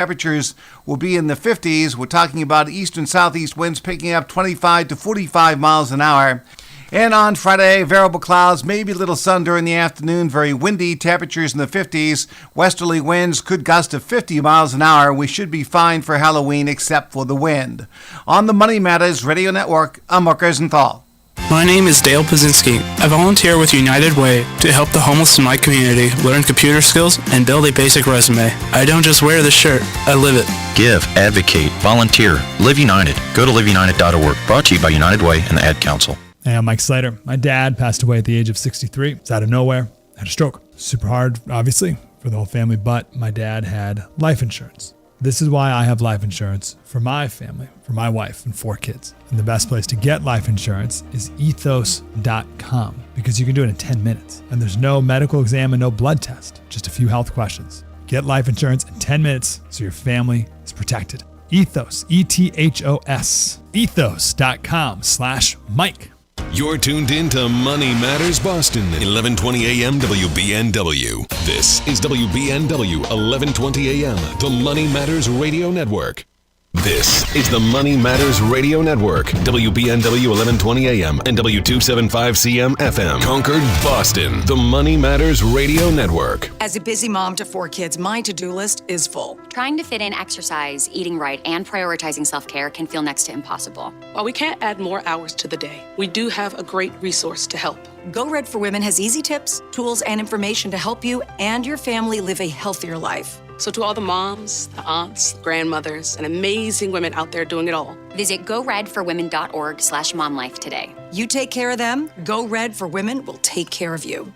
Temperatures will be in the 50s. We're talking about east and southeast winds picking up 25 to 45 miles an hour. And on Friday, variable clouds, maybe a little sun during the afternoon, very windy, temperatures in the 50s. Westerly winds could gust to 50 miles an hour. We should be fine for Halloween except for the wind. On the Money Matters Radio Network, I'm Marc Rosenthal. My name is Dale Pazinski. I volunteer with United Way to help the homeless in my community learn computer skills and build a basic resume. I don't just wear the shirt, I live it. Give, advocate, volunteer. Live United. Go to liveunited.org. Brought to you by United Way and the Ad Council. Hey, I'm Mike Slater. My dad passed away at the age of 63. It's out of nowhere. Had a stroke. Super hard, obviously, for the whole family, but my dad had life insurance. This is why I have life insurance for my family, for my wife and 4 kids. And the best place to get life insurance is ethos.com because you can do it in 10 minutes. And there's no medical exam and no blood test, just a few health questions. Get life insurance in 10 minutes so your family is protected. Ethos, E-T-H-O-S, ethos.com/Mike. You're tuned in to Money Matters Boston, 1120 AM WBNW. This is WBNW 1120 AM, the Money Matters Radio Network. This is the Money Matters Radio Network, WBNW 1120 AM and W275CM FM. Concord, Boston, the Money Matters Radio Network. As a busy mom to 4 kids, my to-do list is full. Trying to fit in exercise, eating right, and prioritizing self-care can feel next to impossible. While we can't add more hours to the day, we do have a great resource to help. Go Red for Women has easy tips, tools, and information to help you and your family live a healthier life. So to all the moms, the aunts, the grandmothers, and amazing women out there doing it all, visit goredforwomen.org/momlife today. You take care of them, Go Red for Women will take care of you.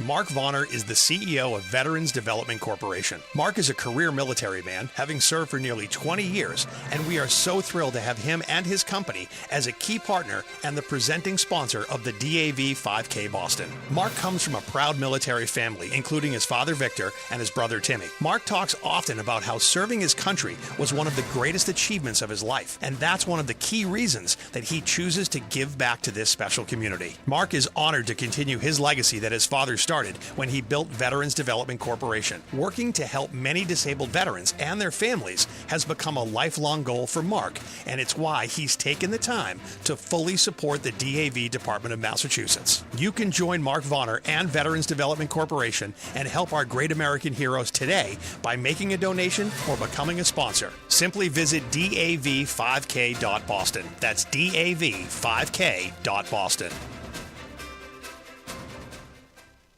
Marc Vonner is the CEO of Veterans Development Corporation. Marc is a career military man, having served for nearly 20 years, and we are so thrilled to have him and his company as a key partner and the presenting sponsor of the DAV 5K Boston. Marc comes from a proud military family, including his father Victor and his brother Timmy. Marc talks often about how serving his country was one of the greatest achievements of his life, and that's one of the key reasons that he chooses to give back to this special community. Marc is honored to continue his legacy that his father started when he built Veterans Development Corporation. Working to help many disabled veterans and their families has become a lifelong goal for Marc, and it's why he's taken the time to fully support the DAV Department of Massachusetts. You can join Marc Vonner and Veterans Development Corporation and help our great American heroes today by making a donation or becoming a sponsor. Simply visit dav5k.boston. That's dav5k.boston.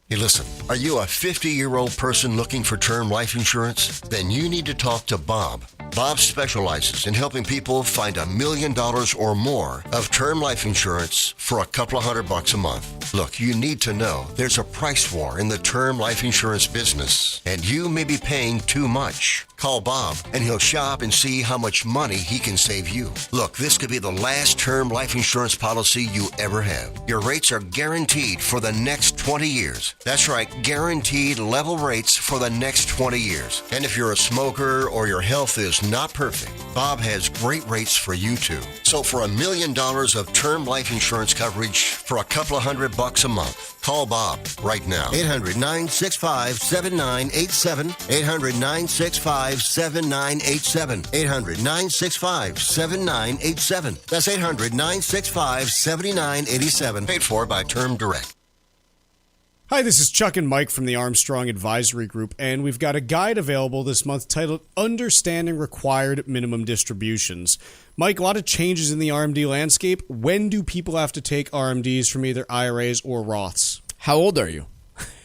Hey, listen, are you a 50-year-old person looking for term life insurance? Then you need to talk to Bob. Bob specializes in helping people find $1 million or more of term life insurance for a couple of $100 a month. Look, you need to know there's a price war in the term life insurance business, and you may be paying too much. Call Bob, and he'll shop and see how much money he can save you. Look, this could be the last term life insurance policy you ever have. Your rates are guaranteed for the next 20 years. That's right, guaranteed level rates for the next 20 years. And if you're a smoker or your health is not perfect, Bob has great rates for you too. So for $1 million of term life insurance coverage for a couple of $100 a month, call Bob right now. 800-965-7987. 800-965-7987. 800-965-7987. That's 800-965-7987. Paid for by Term Direct. Hi, this is Chuck and Mike from the Armstrong Advisory Group, and we've got a guide available this month titled Understanding Required Minimum Distributions. Mike, a lot of changes in the RMD landscape. When do people have to take RMDs from either IRAs or Roths? How old are you?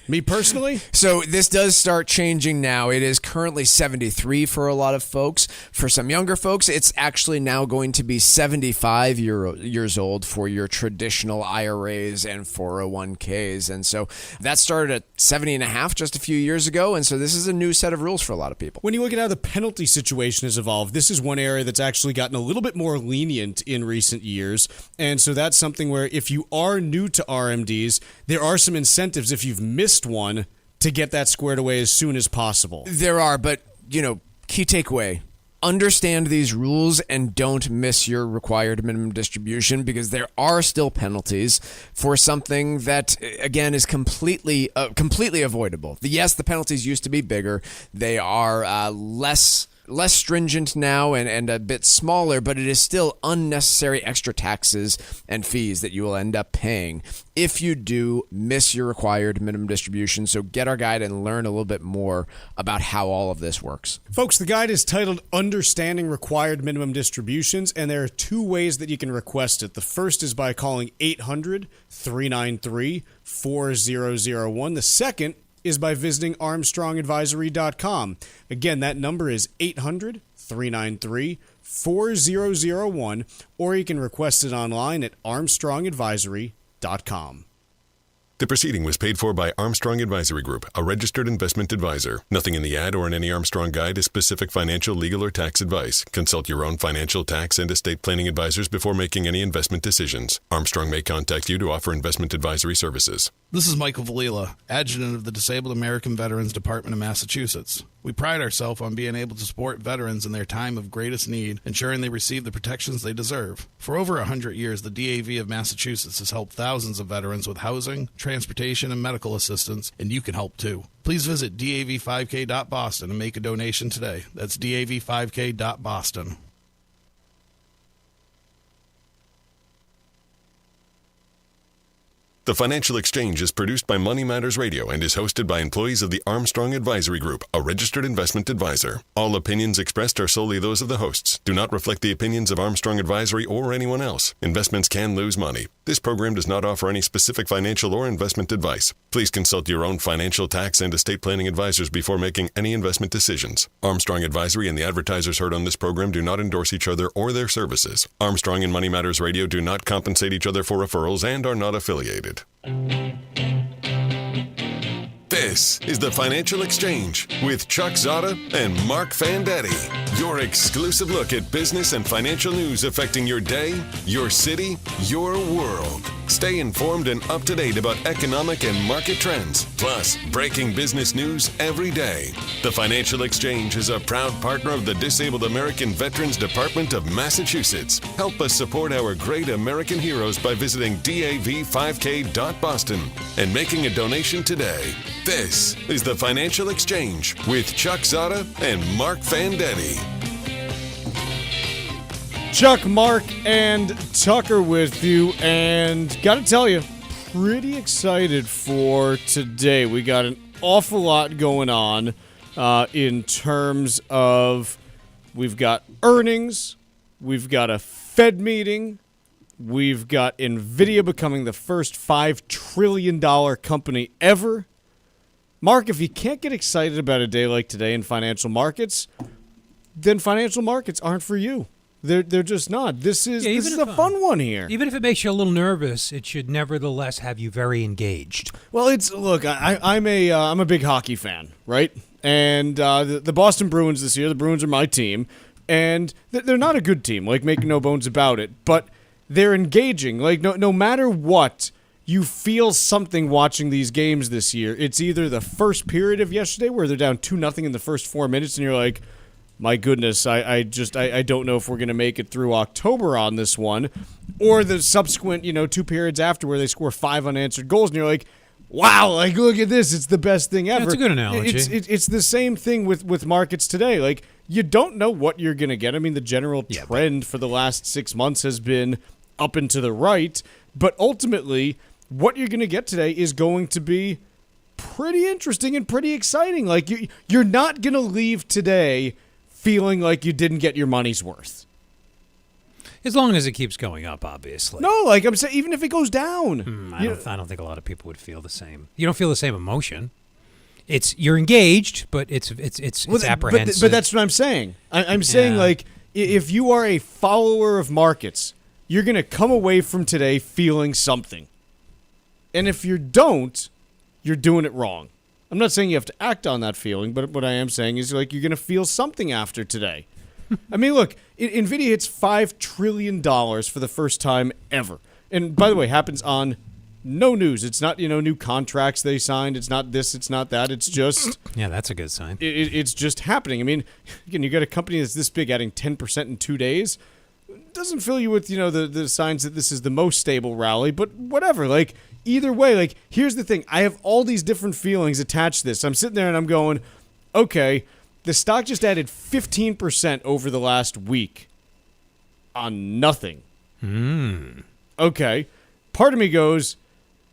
Me personally? So this does start changing now. It is currently 73 for a lot of folks. For some younger folks, it's actually now going to be 75 years old for your traditional IRAs and 401ks. And so that started at 70 and a half just a few years ago. And so this is a new set of rules for a lot of people. When you look at how the penalty situation has evolved, this is one area that's actually gotten a little bit more lenient in recent years. And so that's something where if you are new to RMDs, there are some incentives if you've missed one to get that squared away as soon as possible. There are, but, key takeaway. understand these rules and don't miss your required minimum distribution, because there are still penalties for something that, again, is completely avoidable. Yes, the penalties used to be bigger. They are less stringent now and a bit smaller, but it is still unnecessary extra taxes and fees that you will end up paying if you do miss your required minimum distribution. So get our guide and learn a little bit more about how all of this works. Folks, the guide is titled Understanding Required Minimum Distributions, and there are two ways that you can request it. The first is by calling 800-393-4001. The second is by visiting ArmstrongAdvisory.com. Again, that number is 800-393-4001, or you can request it online at ArmstrongAdvisory.com. The proceeding was paid for by Armstrong Advisory Group, a registered investment advisor. Nothing in the ad or in any Armstrong guide is specific financial, legal, or tax advice. Consult your own financial, tax, and estate planning advisors before making any investment decisions. Armstrong may contact you to offer investment advisory services. This is Michael Valila, Adjutant of the Disabled American Veterans Department of Massachusetts. We pride ourselves on being able to support veterans in their time of greatest need, ensuring they receive the protections they deserve. For over 100 years, the DAV of Massachusetts has helped thousands of veterans with housing, transportation, and medical assistance, and you can help too. Please visit dav5k.boston and make a donation today. That's dav5k.boston. The Financial Exchange is produced by Money Matters Radio and is hosted by employees of the Armstrong Advisory Group, a registered investment advisor. All opinions expressed are solely those of the hosts, do not reflect the opinions of Armstrong Advisory or anyone else. Investments can lose money. This program does not offer any specific financial or investment advice. Please consult your own financial, tax, and estate planning advisors before making any investment decisions. Armstrong Advisory and the advertisers heard on this program do not endorse each other or their services. Armstrong and Money Matters Radio do not compensate each other for referrals and are not affiliated. This is the Financial Exchange with Chuck Zodda and Marc Fandetti. Your exclusive look at business and financial news affecting your day, your city, your world. Stay informed and up to date about economic and market trends, plus breaking business news every day. The Financial Exchange is a proud partner of the Disabled American Veterans Department of Massachusetts. Help us support our great American heroes by visiting dav5k.boston and making a donation today. This is the Financial Exchange with Chuck Zodda and Marc Fandetti. Chuck, Mark, and Tucker with you, and gotta tell you, pretty excited for today. We got an awful lot going on in terms of we've got earnings, we've got a Fed meeting, we've got Nvidia becoming the first $5 trillion company ever. Mark, if you can't get excited about a day like today in financial markets, then financial markets aren't for you. They're just not. This is a fun one here. Even if it makes you a little nervous, it should nevertheless have you very engaged. Well, I'm a big hockey fan, right? And the Boston Bruins this year, the Bruins are my team, and they're not a good team, like, make no bones about it, but they're engaging. Like, no matter what, you feel something watching these games this year. It's either the first period of yesterday where they're down 2-0 in the first 4 minutes, and you're like, my goodness, I don't know if we're going to make it through October on this one, or the subsequent, 2 periods after where they score 5 unanswered goals, and you're like, wow, like, look at this, it's the best thing ever. That's a good analogy. It's the same thing with markets today. Like, you don't know what you're going to get. I mean, the general trend for the last 6 months has been up and to the right, but ultimately, what you're going to get today is going to be pretty interesting and pretty exciting. Like, you're not going to leave today feeling like you didn't get your money's worth. As long as it keeps going up, obviously. No, like I'm saying, even if it goes down. I don't think a lot of people would feel the same. You don't feel the same emotion. You're engaged, but it's apprehensive. But that's what I'm saying. I'm saying, like, if you are a follower of markets, you're going to come away from today feeling something. And if you don't, you're doing it wrong. I'm not saying you have to act on that feeling, but what I am saying is, like, you're going to feel something after today. I mean, look, Nvidia hits $5 trillion for the first time ever. And by the way, happens on No news. It's not, new contracts they signed. It's not this. It's not that. It's just... Yeah, that's a good sign. It's just happening. I mean, again, you got a company that's this big adding 10% in 2 days. Doesn't fill you with, the signs that this is the most stable rally, but whatever. Like, either way, like, here's the thing. I have all these different feelings attached to this. I'm sitting there and I'm going, okay, the stock just added 15% over the last week on nothing. Okay. Part of me goes,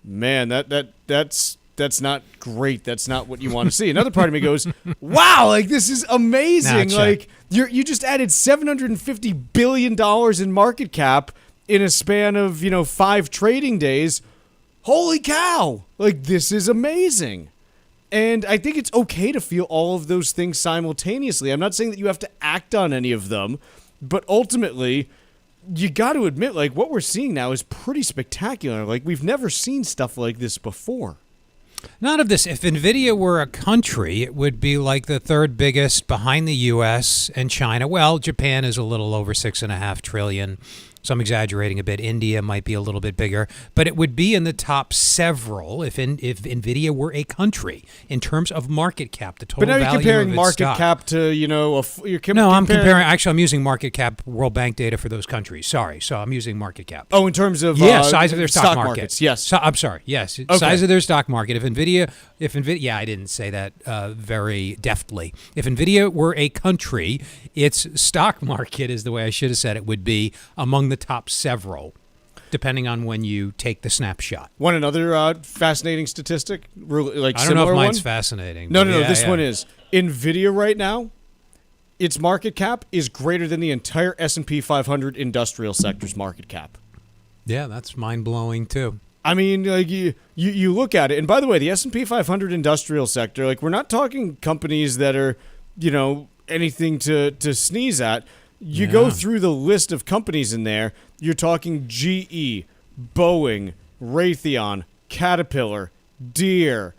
man, that's not great. That's not what you want to see. Another part of me goes, wow, like this is amazing. Like you just added $750 billion in market cap in a span of, 5 trading days. Holy cow. Like this is amazing. And I think it's okay to feel all of those things simultaneously. I'm not saying that you have to act on any of them, but ultimately you got to admit, like, what we're seeing now is pretty spectacular. Like, we've never seen stuff like this before. Not of this. If Nvidia were a country, it would be like the third biggest behind the U.S. and China. Well, Japan is a little over $6.5 trillion. So I'm exaggerating a bit. India might be a little bit bigger, but it would be in the top several if Nvidia were a country in terms of market cap. The total value. But now you're comparing market cap to I'm comparing. Actually, I'm using market cap World Bank data for those countries. Sorry, so I'm using market cap. Oh, in terms of size of their stock market. Markets. Yes, I'm sorry. Yes, okay. Size of their stock market. If Nvidia, I didn't say that very deftly. If Nvidia were a country, its stock market is the way I should have said it would be among the top several, depending on when you take the snapshot. Want another fascinating statistic? Like I don't know if mine's fascinating. No. This one is Nvidia right now. Its market cap is greater than the entire S&P 500 industrial sector's market cap. Yeah, that's mind blowing too. I mean, like you look at it, and by the way, the S&P 500 industrial sector, like we're not talking companies that are, anything to sneeze at. You go through the list of companies in there, you're talking GE, Boeing, Raytheon, Caterpillar, Deere,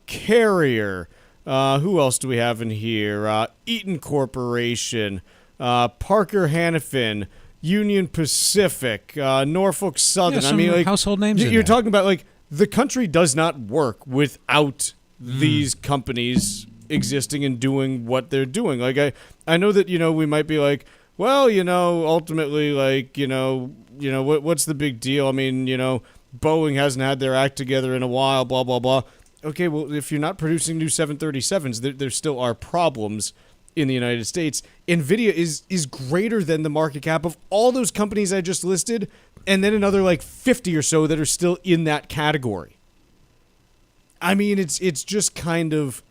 Carrier, who else do we have in here? Eaton Corporation, Parker Hannifin, Union Pacific, Norfolk Southern. Yeah, some household names in You're there. talking about, like, the country does not work without these companies existing and doing what they're doing. Like I know that we might be like, well, ultimately, like what's the big deal? I mean, Boeing hasn't had their act together in a while, blah blah blah. Okay, well, if you're not producing new 737s, there still are problems in the United States. Nvidia is greater than the market cap of all those companies I just listed, and then another like 50 or so that are still in that category. I mean, it's just kind of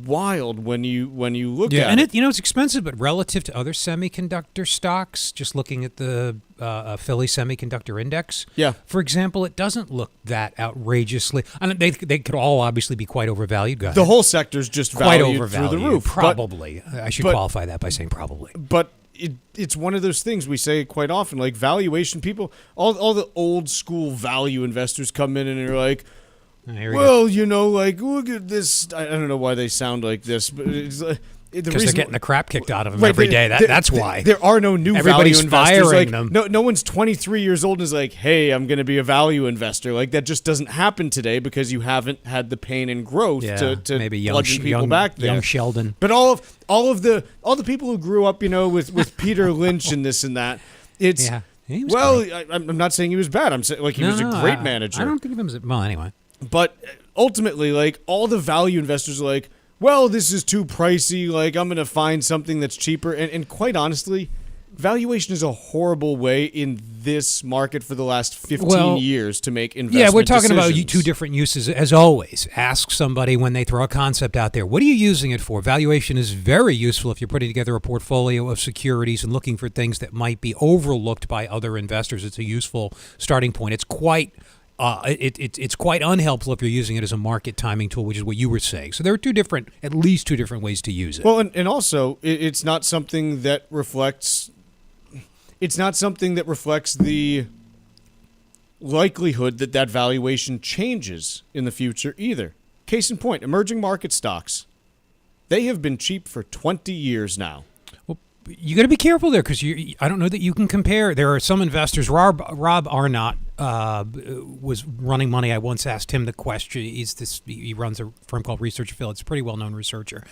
wild when you look at it. And it's expensive, but relative to other semiconductor stocks, just looking at the Philly Semiconductor Index, for example, it doesn't look that outrageously. I mean, they could all obviously be quite overvalued, guys. The whole sector's just quite valued overvalued through the roof. Probably. I should qualify that by saying probably. But it's one of those things we say quite often, like valuation people, all the old school value investors come in and they're like, well, like, look at this. I don't know why they sound like this, but it's because they're getting the crap kicked out of them every day. That's why. There are no new Everybody's value investors. firing Like, them. No one's 23 years old and is like, hey, I'm going to be a value investor. Like, that just doesn't happen today because you haven't had the pain and growth to maybe bludgeon people back there. Young Sheldon. But all the people who grew up, with Peter Lynch and this and that, it's I'm not saying he was bad. I'm saying like he was a great manager. I don't think of him as well anyway. But ultimately, like, all the value investors are like, well, this is too pricey. Like, I'm going to find something that's cheaper. And quite honestly, valuation is a horrible way in this market for the last 15 years to make investment Yeah, we're talking decisions. about two different uses. As always, ask somebody when they throw a concept out there, what are you using it for? Valuation is very useful if you're putting together a portfolio of securities and looking for things that might be overlooked by other investors. It's a useful starting point. It's quite... it's quite unhelpful if you're using it as a market timing tool, which is what you were saying. So there are at least two different ways to use it. Well, and also it's not something that reflects. It's not something that reflects the likelihood that valuation changes in the future either. Case in point, emerging market stocks. They have been cheap for 20 years now. you got to be careful there because I don't know that you can compare. There are some investors. Rob Arnott was running money. I once asked him the question. He runs a firm called Research Affiliates, a pretty well-known researcher.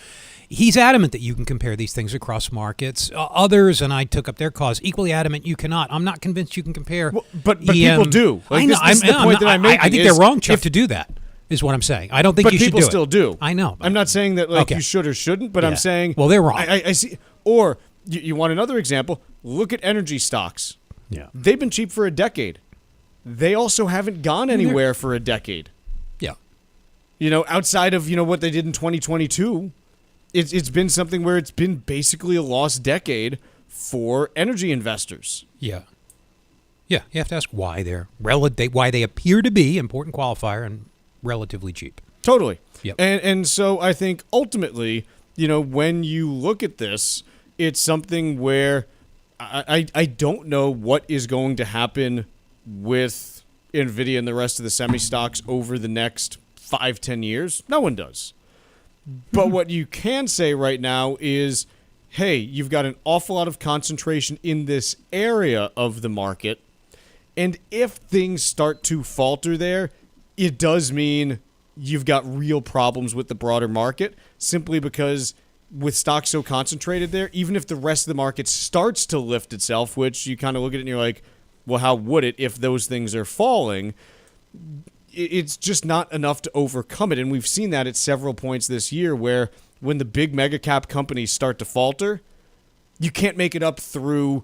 He's adamant that you can compare these things across markets. Others, and I took up their cause, equally adamant you cannot. I'm not convinced you can compare. But people do. I know. This is the point that I'm making. I think they're wrong, Chuck, to do that. Is what I'm saying. I don't think you should do it. But people still do. I know. I'm not saying that you should or shouldn't, but I'm saying... Well, they're wrong. I see. Or, you want another example? Look at energy stocks. Yeah. They've been cheap for a decade. They also haven't gone anywhere for a decade. Yeah. Outside of, what they did in 2022, it's been something where it's been basically a lost decade for energy investors. Yeah. Yeah, you have to ask why why they appear to be, important qualifier, and relatively cheap. Totally. Yep. And so I think ultimately, when you look at this, it's something where I don't know what is going to happen with Nvidia and the rest of the semi stocks over the next 5-10 years. No one does. But what you can say right now is, hey, you've got an awful lot of concentration in this area of the market. And if things start to falter there, it does mean you've got real problems with the broader market, simply because with stocks so concentrated there, even if the rest of the market starts to lift itself, which you kind of look at it and you're like, well, how would it if those things are falling? It's just not enough to overcome it. And we've seen that at several points this year where when the big mega cap companies start to falter, you can't make it up through,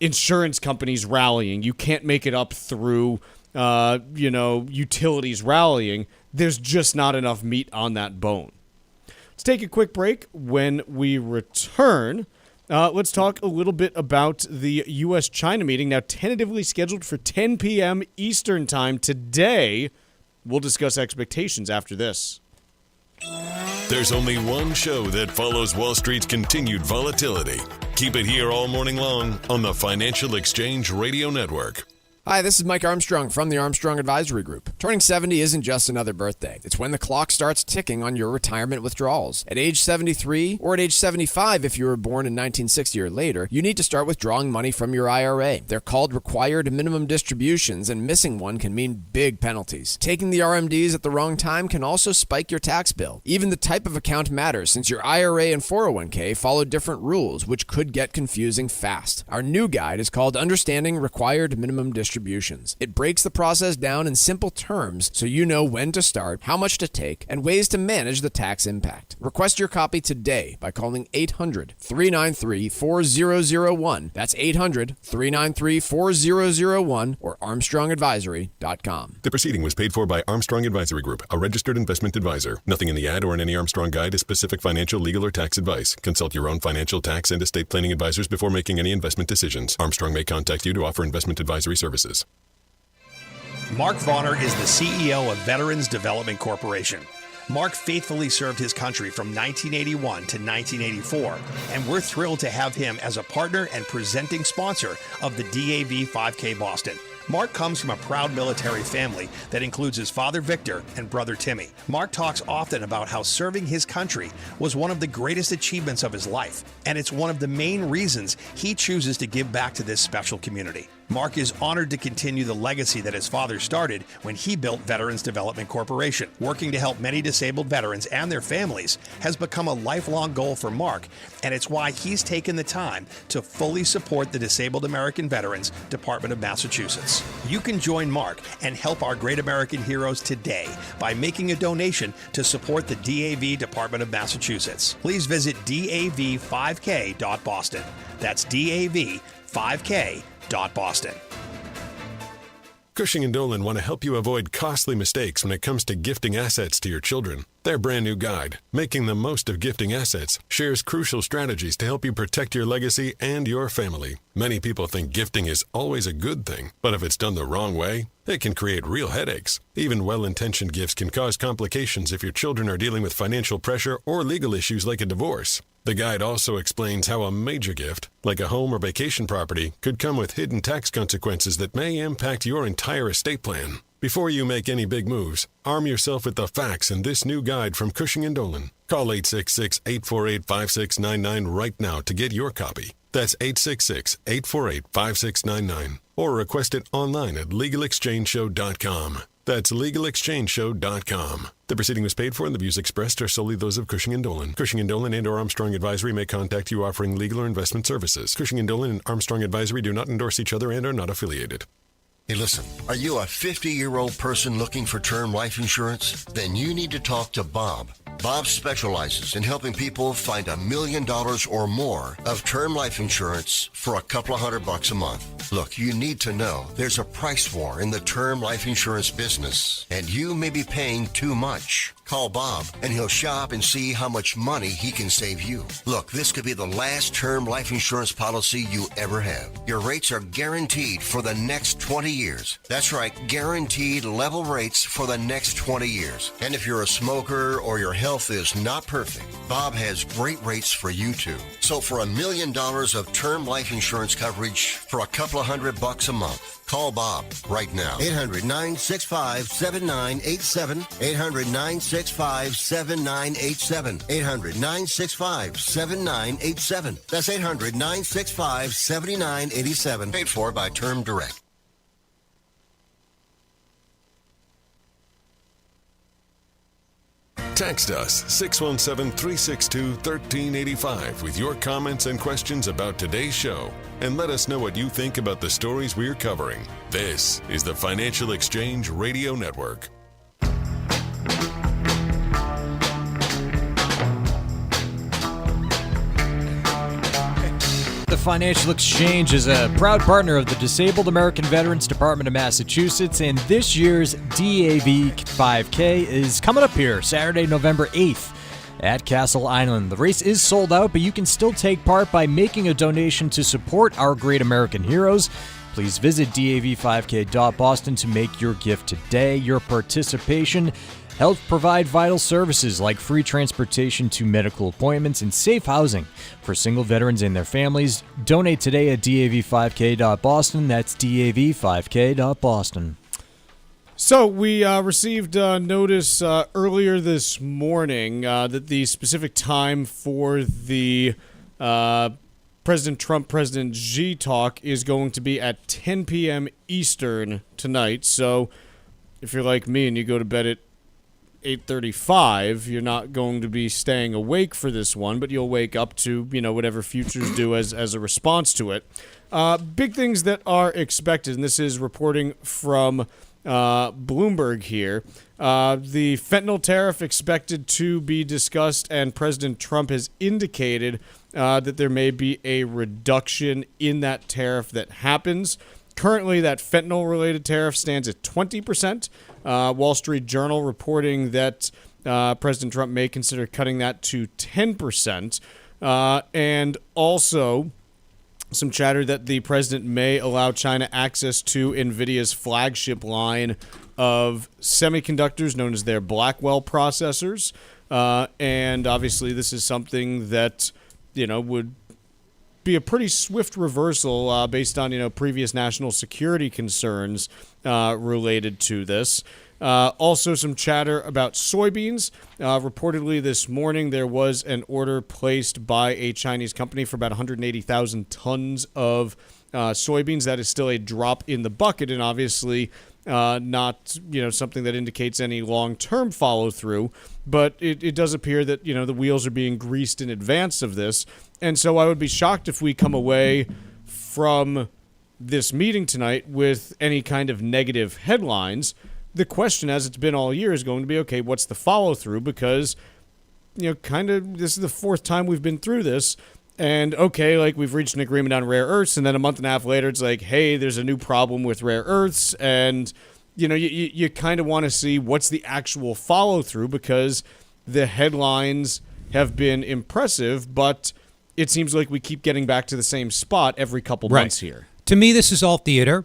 insurance companies rallying. You can't make it up through, utilities rallying. There's just not enough meat on that bone. Let's take a quick break. When we return, let's talk a little bit about the U.S.-China meeting, now tentatively scheduled for 10 p.m. Eastern Time today. We'll discuss expectations after this. There's only one show that follows Wall Street's continued volatility. Keep it here all morning long on the Financial Exchange Radio Network. Hi, this is Mike Armstrong from the Armstrong Advisory Group. Turning 70 isn't just another birthday. It's when the clock starts ticking on your retirement withdrawals. At age 73 or at age 75 if you were born in 1960 or later, you need to start withdrawing money from your IRA. They're called required minimum distributions, and missing one can mean big penalties. Taking the RMDs at the wrong time can also spike your tax bill. Even the type of account matters, since your IRA and 401k follow different rules, which could get confusing fast. Our new guide is called Understanding Required Minimum Distributions. It breaks the process down in simple terms so you know when to start, how much to take, and ways to manage the tax impact. Request your copy today by calling 800-393-4001. That's 800-393-4001 or ArmstrongAdvisory.com. The proceeding was paid for by Armstrong Advisory Group, a registered investment advisor. Nothing in the ad or in any Armstrong guide is specific financial, legal, or tax advice. Consult your own financial, tax, and estate planning advisors before making any investment decisions. Armstrong may contact you to offer investment advisory services. Marc Varner is the CEO of Veterans Development Corporation. Marc faithfully served his country from 1981 to 1984, and we're thrilled to have him as a partner and presenting sponsor of the DAV 5K Boston. Marc comes from a proud military family that includes his father Victor and brother Timmy. Marc talks often about how serving his country was one of the greatest achievements of his life, and it's one of the main reasons he chooses to give back to this special community. Marc is honored to continue the legacy that his father started when he built Veterans Development Corporation. Working to help many disabled veterans and their families has become a lifelong goal for Marc, and it's why he's taken the time to fully support the Disabled American Veterans Department of Massachusetts. You can join Marc and help our great American heroes today by making a donation to support the DAV Department of Massachusetts. Please visit dav5k.boston. That's dav5k.boston. Cushing & Dolan want to help you avoid costly mistakes when it comes to gifting assets to your children. Their brand new guide, Making the Most of Gifting Assets, shares crucial strategies to help you protect your legacy and your family. Many people think gifting is always a good thing, but if it's done the wrong way, it can create real headaches. Even well-intentioned gifts can cause complications if your children are dealing with financial pressure or legal issues like a divorce. The guide also explains how a major gift, like a home or vacation property, could come with hidden tax consequences that may impact your entire estate plan. Before you make any big moves, arm yourself with the facts in this new guide from Cushing & Dolan. Call 866-848-5699 right now to get your copy. That's 866-848-5699. Or request it online at LegalExchangeShow.com. That's LegalExchangeShow.com. The proceeding was paid for and the views expressed are solely those of Cushing & Dolan. Cushing & Dolan and or Armstrong Advisory may contact you offering legal or investment services. Cushing & Dolan and Armstrong Advisory do not endorse each other and are not affiliated. Hey, listen, are you a 50-year-old person looking for term life insurance? Then you need to talk to Bob. Bob specializes in helping people find $1 million or more of term life insurance for a couple of $100 a month. Look, you need to know there's a price war in the term life insurance business, and you may be paying too much. Call Bob, and he'll shop and see how much money he can save you. Look, this could be the last term life insurance policy you ever have. Your rates are guaranteed for the next 20 years. That's right, guaranteed level rates for the next 20 years. And if you're a smoker or your health is not perfect, Bob has great rates for you too. So for $1 million of term life insurance coverage for a couple of $100 a month, call Bob right now. 800-965-7987. 800-965-7987. 800-965-7987. That's 800-965-7987. Paid for by Term Direct. Text us 617-362-1385 with your comments and questions about today's show, and let us know what you think about the stories we're covering. This is the Financial Exchange Radio Network. The Financial Exchange is a proud partner of the Disabled American Veterans Department of Massachusetts, and this year's DAV 5K is coming up here Saturday, November 8th at Castle Island. The race is sold out, but you can still take part by making a donation to support our great American heroes. Please visit dav5k.boston to make your gift today. Your participation helps provide vital services like free transportation to medical appointments and safe housing for single veterans and their families. Donate today at dav5k.boston. That's dav5k.boston. So we received notice earlier this morning that the specific time for the President Trump, President Xi talk is going to be at 10 p.m. Eastern tonight. So if you're like me and you go to bed at 8:35, you're not going to be staying awake for this one, but you'll wake up to, whatever futures do as a response to it. Big things that are expected, and this is reporting from Bloomberg here. The fentanyl tariff expected to be discussed, and President Trump has indicated that there may be a reduction in that tariff that happens. Currently, that fentanyl-related tariff stands at 20%. Wall Street Journal reporting that President Trump may consider cutting that to 10%. And also some chatter that the president may allow China access to Nvidia's flagship line of semiconductors known as their Blackwell processors. And obviously this is something that, would be a pretty swift reversal based on, previous national security concerns related to this. Also some chatter about soybeans. Reportedly this morning there was an order placed by a Chinese company for about 180,000 tons of soybeans. That is still a drop in the bucket and obviously not something that indicates any long-term follow-through. But it does appear that the wheels are being greased in advance of this. And so I would be shocked if we come away from this meeting tonight with any kind of negative headlines. The question, as it's been all year, is going to be, okay, what's the follow-through? Because, this is the fourth time we've been through this. And, okay, we've reached an agreement on rare earths, and then a month and a half later, it's like, hey, there's a new problem with rare earths. And, you kind of want to see what's the actual follow-through, because the headlines have been impressive, but it seems like we keep getting back to the same spot every couple months here. To me, this is all theater.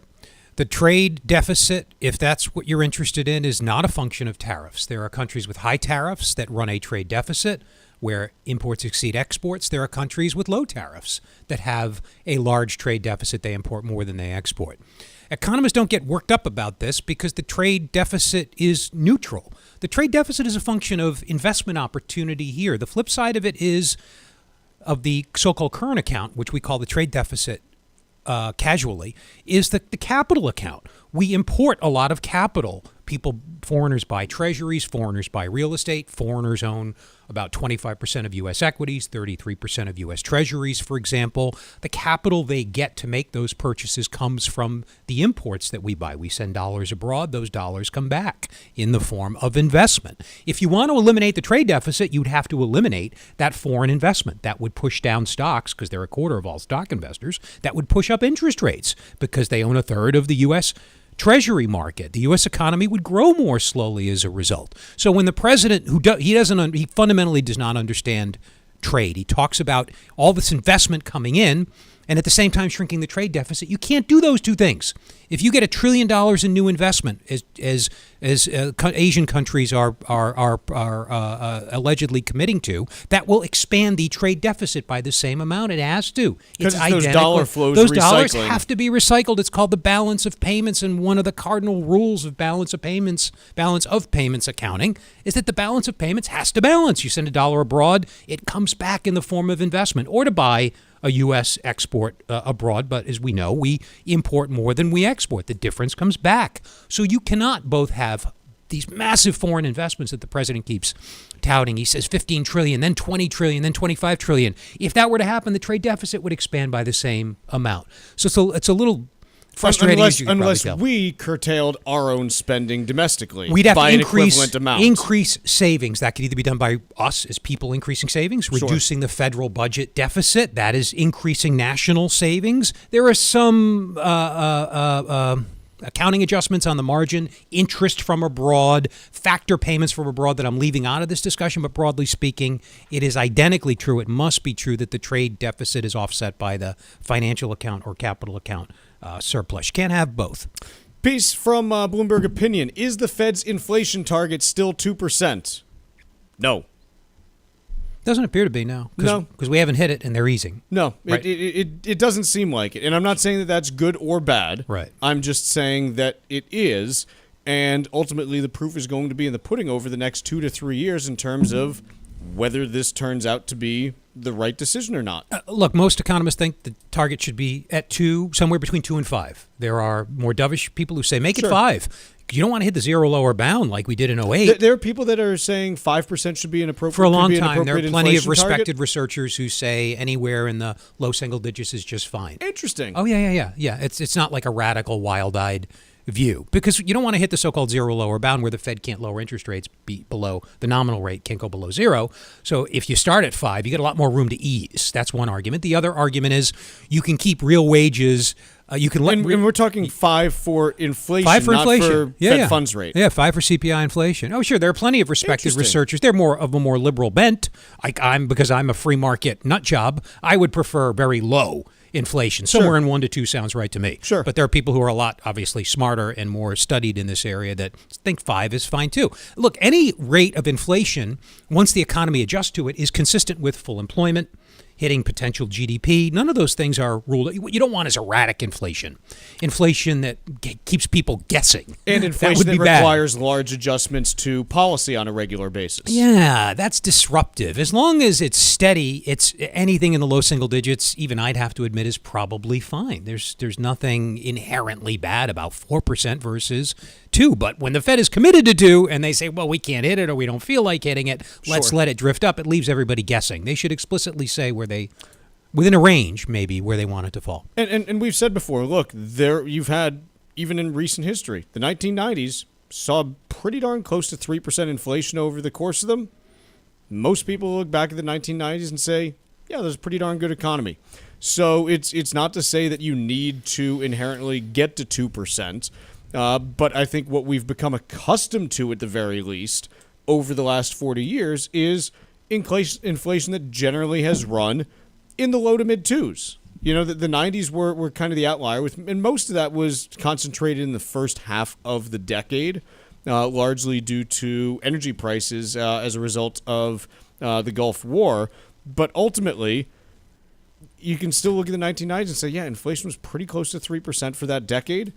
The trade deficit, if that's what you're interested in, is not a function of tariffs. There are countries with high tariffs that run a trade deficit where imports exceed exports. There are countries with low tariffs that have a large trade deficit. They import more than they export. Economists don't get worked up about this because the trade deficit is neutral. The trade deficit is a function of investment opportunity here. The flip side of it is of the so-called current account, which we call the trade deficit casually, is the capital account. We import a lot of capital. Foreigners buy treasuries, foreigners buy real estate, foreigners own about 25% of U.S. equities, 33% of U.S. treasuries, for example. The capital they get to make those purchases comes from the imports that we buy. We send dollars abroad. Those dollars come back in the form of investment. If you want to eliminate the trade deficit, you'd have to eliminate that foreign investment. That would push down stocks because they're a quarter of all stock investors. That would push up interest rates because they own a third of the U.S. Treasury market. The U.S. economy would grow more slowly as a result. So when the president, he fundamentally does not understand trade. He talks about all this investment coming in and at the same time shrinking the trade deficit. You can't do those two things. If you get $1 trillion in new investment, as Asian countries are allegedly committing to, that will expand the trade deficit by the same amount. It has to. It's identical. Those dollar flows. Those dollars have to be recycled. It's called the balance of payments, and one of the cardinal rules of balance of payments accounting is that the balance of payments has to balance. You send $1 abroad, it comes back in the form of investment, or to buy a U.S. export abroad, but as we know, we import more than we export. The difference comes back. So you cannot both have these massive foreign investments that the president keeps touting. He says 15 trillion, then 20 trillion, then 25 trillion. If that were to happen, the trade deficit would expand by the same amount. So it's a little frustrating, unless we curtailed our own spending domestically. We'd have by to an equivalent amount. increase savings. That could either be done by us as people increasing savings, reducing the federal budget deficit. That is increasing national savings. There are some accounting adjustments on the margin, interest from abroad, factor payments from abroad that I'm leaving out of this discussion. But broadly speaking, it is identically true. It must be true that the trade deficit is offset by the financial account or capital account surplus. You can't have both. Piece from Bloomberg Opinion. Is the Fed's inflation target still 2%? No. Doesn't appear to be, no. Because we haven't hit it and they're easing. No, right. It doesn't seem like it. And I'm not saying that that's good or bad. Right. I'm just saying that it is. And ultimately, the proof is going to be in the pudding over the next 2 to 3 years in terms of whether this turns out to be the right decision or not. Look, most economists think the target should be at 2, somewhere between 2 and 5. There are more dovish people who say make it 5. You don't want to hit the zero lower bound like we did in 2008. There are people that are saying 5% should be an appropriate. For a long time, there are plenty of respected target. Researchers who say anywhere in the low single digits is just fine. Interesting. Oh, yeah. It's not like a radical, wild-eyed view, because you don't want to hit the so-called zero lower bound where the Fed can't lower interest rates below the nominal rate, can't go below 0. So if you start at 5, you get a lot more room to ease. That's one argument. The other argument is you can keep real wages. You can let. And we're talking 5 for inflation, 5 for not inflation. for Fed funds rate. Yeah, 5 for CPI inflation. Oh, sure. There are plenty of respected researchers. They're more of a more liberal bent. Because I'm a free market nut job, I would prefer very low inflation. Somewhere in 1 to 2 sounds right to me. Sure. But there are people who are a lot, obviously, smarter and more studied in this area that think 5 is fine, too. Look, any rate of inflation, once the economy adjusts to it, is consistent with full employment, hitting potential GDP. None of those things are ruled. What you don't want is erratic inflation. Inflation that keeps people guessing. And inflation that requires large adjustments to policy on a regular basis. Yeah, that's disruptive. As long as it's steady, it's anything in the low single digits, even I'd have to admit, is probably fine. There's nothing inherently bad about 4% versus 2. But when the Fed is committed to 2 and they say, well, we can't hit it or we don't feel like hitting it, let's let it drift up, it leaves everybody guessing. They should explicitly say within a range, maybe, where they want it to fall. And we've said before, look, you've had, even in recent history, the 1990s saw pretty darn close to 3% inflation over the course of them. Most people look back at the 1990s and say, yeah, there's a pretty darn good economy. So it's not to say that you need to inherently get to 2%, but I think what we've become accustomed to, at the very least, over the last 40 years is inflation that generally has run in the low to mid 2s. You know, the 90s were kind of the outlier, and most of that was concentrated in the first half of the decade, largely due to energy prices as a result of the Gulf War. But ultimately, you can still look at the 1990s and say, yeah, inflation was pretty close to 3% for that decade.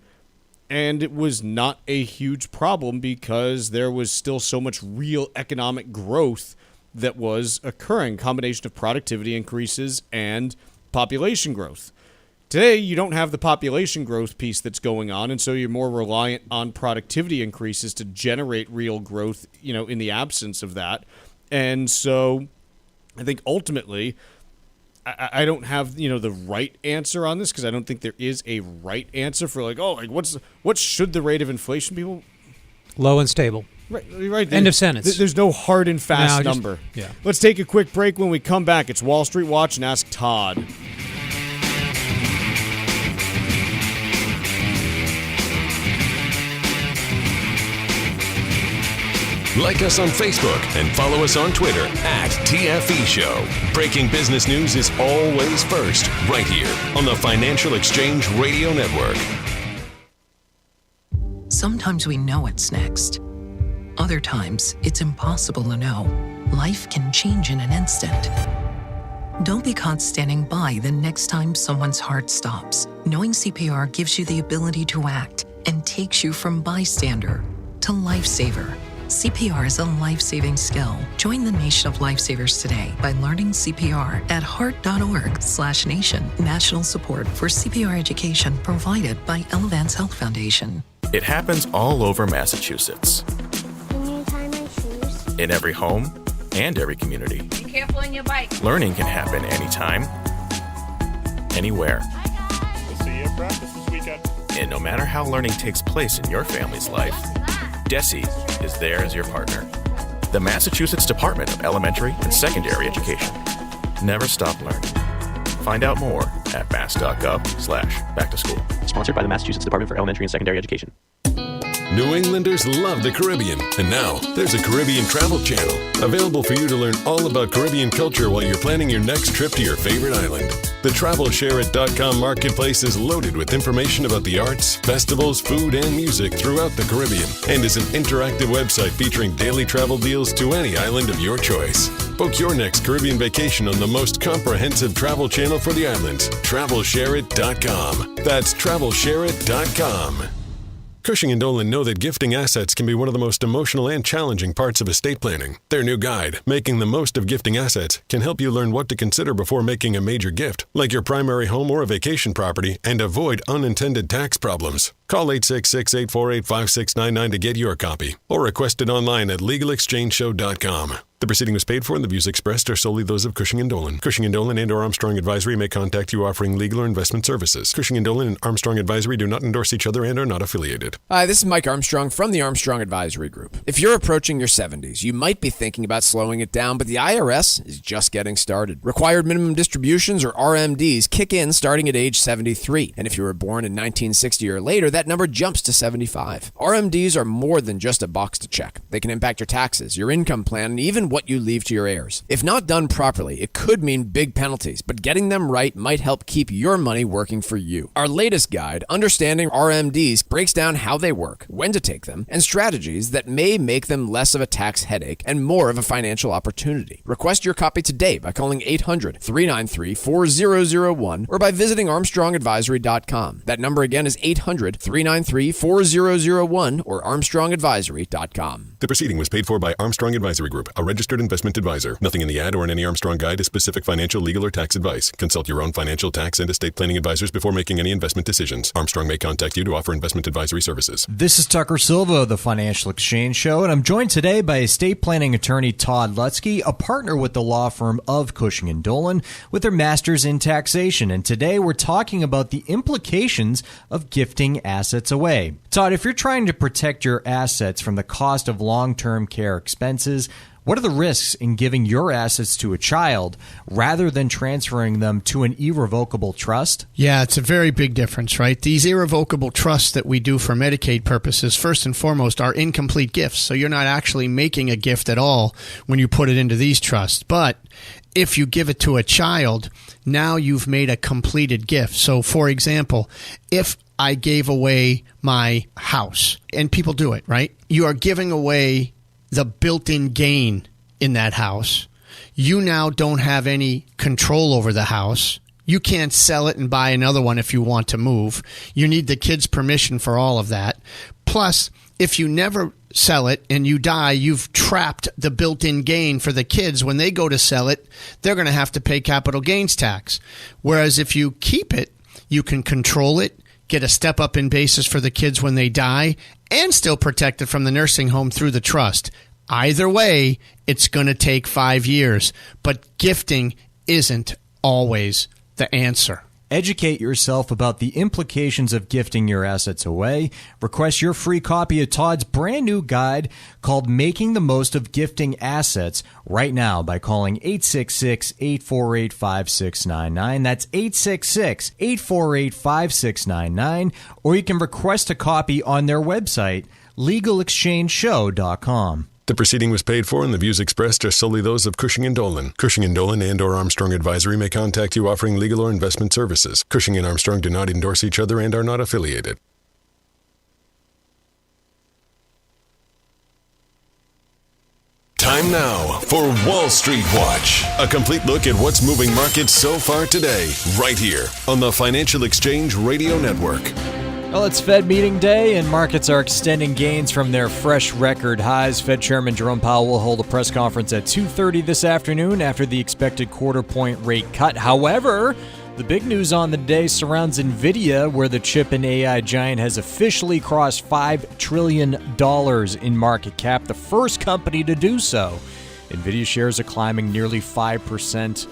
And it was not a huge problem because there was still so much real economic growth that was occurring, combination of productivity increases and population growth. Today, you don't have the population growth piece that's going on, and so you're more reliant on productivity increases to generate real growth, in the absence of that. And so I think ultimately, I don't have, the right answer on this because I don't think there is a right answer for what should the rate of inflation be? Low and stable. Right. End of sentence. There's no hard and fast number. Yeah. Let's take a quick break. When we come back, it's Wall Street Watch and Ask Todd. Like us on Facebook and follow us on Twitter @TFE Show. Breaking business news is always first, right here on the Financial Exchange Radio Network. Sometimes we know what's next. Other times, it's impossible to know. Life can change in an instant. Don't be caught standing by the next time someone's heart stops. Knowing CPR gives you the ability to act and takes you from bystander to lifesaver. CPR is a life-saving skill. Join the nation of lifesavers today by learning CPR at heart.org/nation. National support for CPR education provided by Elevance Health Foundation. It happens all over Massachusetts. Can you tie my shoes? In every home and every community. Be careful on your bike. Learning can happen anytime, anywhere. We'll see you at practice this weekend. And no matter how learning takes place in your family's life, DESE is there as your partner. The Massachusetts Department of Elementary and Secondary Education. Never stop learning. Find out more at mass.gov/back-to-school. Sponsored by the Massachusetts Department for Elementary and Secondary Education. New Englanders love the Caribbean, and now there's a Caribbean travel channel available for you to learn all about Caribbean culture while you're planning your next trip to your favorite island. The TravelShareIt.com marketplace is loaded with information about the arts, festivals, food, and music throughout the Caribbean, and is an interactive website featuring daily travel deals to any island of your choice. Book your next Caribbean vacation on the most comprehensive travel channel for the islands, TravelShareIt.com. That's TravelShareIt.com. Cushing & Dolan know that gifting assets can be one of the most emotional and challenging parts of estate planning. Their new guide, Making the Most of Gifting Assets, can help you learn what to consider before making a major gift, like your primary home or a vacation property, and avoid unintended tax problems. Call 866-848-5699 to get your copy, or request it online at legalexchangeshow.com. The proceeding was paid for, and the views expressed are solely those of Cushing & Dolan. Cushing & Dolan and or Armstrong Advisory may contact you offering legal or investment services. Cushing & Dolan and Armstrong Advisory do not endorse each other and are not affiliated. Hi, this is Mike Armstrong from the Armstrong Advisory Group. If you're approaching your 70s, you might be thinking about slowing it down, but the IRS is just getting started. Required minimum distributions, or RMDs, kick in starting at age 73. And if you were born in 1960 or later, that number jumps to 75. RMDs are more than just a box to check. They can impact your taxes, your income plan, and even what you leave to your heirs. If not done properly, it could mean big penalties, but getting them right might help keep your money working for you. Our latest guide, Understanding RMDs, breaks down how they work, when to take them, and strategies that may make them less of a tax headache and more of a financial opportunity. Request your copy today by calling 800-393-4001 or by visiting ArmstrongAdvisory.com. That number again is 800-393-4001 or ArmstrongAdvisory.com. The proceeding was paid for by Armstrong Advisory Group, a registered investment advisor. Nothing in the ad or in any Armstrong guide is specific financial, legal, or tax advice. Consult your own financial, tax, and estate planning advisors before making any investment decisions. Armstrong may contact you to offer investment advisory services. This is Tucker Silva of the Financial Exchange Show, and I'm joined today by estate planning attorney Todd Lutzke, a partner with the law firm of Cushing & Dolan, with their master's in taxation. And today we're talking about the implications of gifting assets away. Todd, if you're trying to protect your assets from the cost of long-term care expenses, what are the risks in giving your assets to a child rather than transferring them to an irrevocable trust? Yeah, it's a very big difference, right? These irrevocable trusts that we do for Medicaid purposes, first and foremost, are incomplete gifts. So you're not actually making a gift at all when you put it into these trusts. But if you give it to a child, now you've made a completed gift. So, for example, if I gave away my house, and people do it, right? You are giving away the built-in gain in that house. You now don't have any control over the house. You can't sell it and buy another one if you want to move. You need the kid's permission for all of that. Plus, if you never sell it and you die, you've trapped the built-in gain for the kids. When they go to sell it, they're going to have to pay capital gains tax. Whereas if you keep it, you can control it, get a step-up in basis for the kids when they die, and still protect it from the nursing home through the trust. Either way, it's going to take 5 years. But gifting isn't always the answer. Educate yourself about the implications of gifting your assets away. Request your free copy of Todd's brand new guide called Making the Most of Gifting Assets right now by calling 866-848-5699. That's 866-848-5699. Or you can request a copy on their website, legalexchangeshow.com. The proceeding was paid for and the views expressed are solely those of Cushing & Dolan. Cushing & Dolan and or Armstrong Advisory may contact you offering legal or investment services. Cushing & Armstrong do not endorse each other and are not affiliated. Time now for Wall Street Watch. A complete look at what's moving markets so far today, right here on the Financial Exchange Radio Network. Well, it's Fed meeting day, and markets are extending gains from their fresh record highs. Fed Chairman Jerome Powell will hold a press conference at 2:30 this afternoon after the expected quarter-point rate cut. However, the big news on the day surrounds Nvidia, where the chip and AI giant has officially crossed $5 trillion in market cap, the first company to do so. Nvidia shares are climbing nearly 5%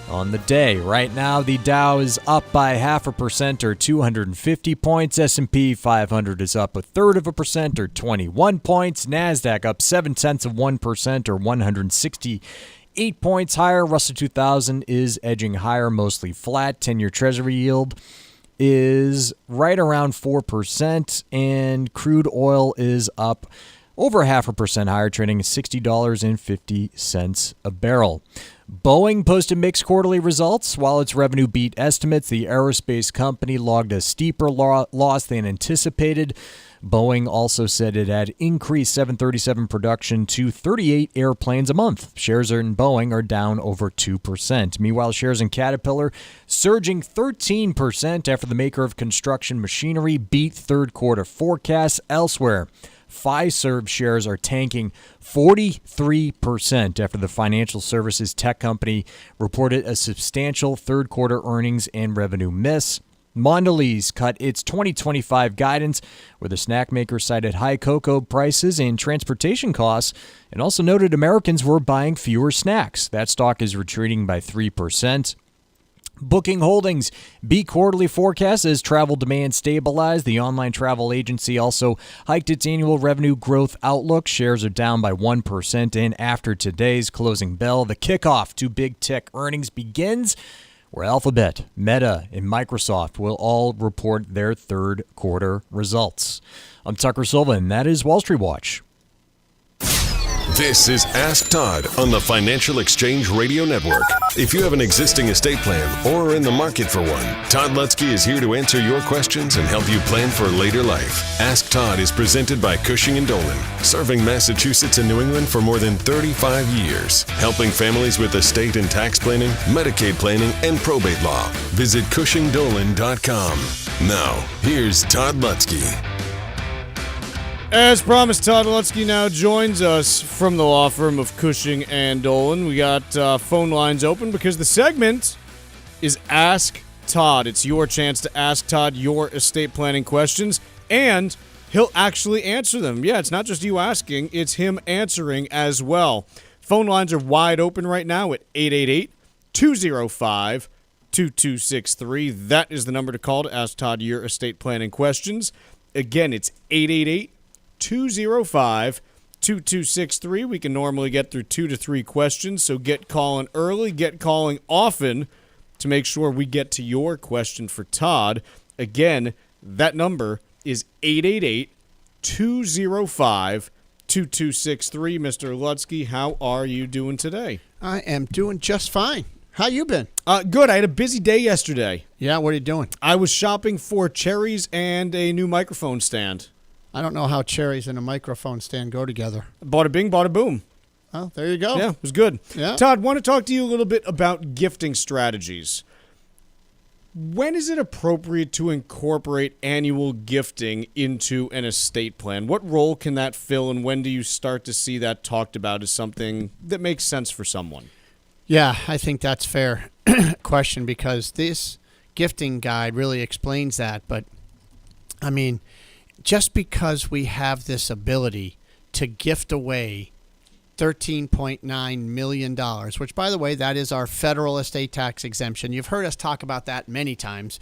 on the day. Right now, the Dow is up by 0.5% or 250 points. S&P 500 is up 0.33% or 21 points. NASDAQ up 0.7% or 168 points higher. Russell 2000 is edging higher, mostly flat. 10-year Treasury yield is right around 4%, and crude oil is up over 0.5% higher, trading at $60.50 a barrel. Boeing posted mixed quarterly results. While its revenue beat estimates, the aerospace company logged a steeper loss than anticipated. Boeing also said it had increased 737 production to 38 airplanes a month. Shares in Boeing are down over 2%. Meanwhile, shares in Caterpillar surging 13% after the maker of construction machinery beat third quarter forecasts. Elsewhere, Fiserv shares are tanking 43% after the financial services tech company reported a substantial third quarter earnings and revenue miss. Mondelez cut its 2025 guidance, where the snack maker cited high cocoa prices and transportation costs, and also noted Americans were buying fewer snacks. That stock is retreating by 3%. Booking Holdings beat quarterly forecasts as travel demand stabilized. The online travel agency also hiked its annual revenue growth outlook. Shares are down by 1%. And after today's closing bell, the kickoff to big tech earnings begins, where Alphabet, Meta, and Microsoft will all report their third quarter results. I'm Tucker Silva, and that is Wall Street Watch. This is Ask Todd on the Financial Exchange Radio Network. If you have an existing estate plan or are in the market for one, Todd Lutzke is here to answer your questions and help you plan for later life. Ask Todd is presented by Cushing & Dolan, serving Massachusetts and New England for more than 35 years, helping families with estate and tax planning, Medicaid planning, and probate law. Visit CushingDolan.com. Now, here's Todd Lutzke. As promised, Todd Lutzke now joins us from the law firm of Cushing & Dolan. We got phone lines open because the segment is Ask Todd. It's your chance to ask Todd your estate planning questions, and he'll actually answer them. Yeah, it's not just you asking, it's him answering as well. Phone lines are wide open right now at 888-205-2263. That is the number to call to ask Todd your estate planning questions. Again, it's 888-205-2263. We can normally get through 2 to 3 questions, so get calling early, get calling often to make sure we get to your question for Todd. Again, that number is 888-205-2263. Mr. Lutzke, how are you doing today? I am doing just fine. How you been? Good. I had a busy day yesterday. Yeah, what are you doing? I was shopping for cherries and a new microphone stand. I don't know how cherries and a microphone stand go together. Bada bing, bada boom. Oh, there you go. Yeah, it was good. Yeah. Todd, want to talk to you a little bit about gifting strategies. When is it appropriate to incorporate annual gifting into an estate plan? What role can that fill, and when do you start to see that talked about as something that makes sense for someone? Yeah, I think that's fair question, because this gifting guide really explains that. But, I mean, just because we have this ability to gift away $13.9 million, which, by the way, that is our federal estate tax exemption. You've heard us talk about that many times.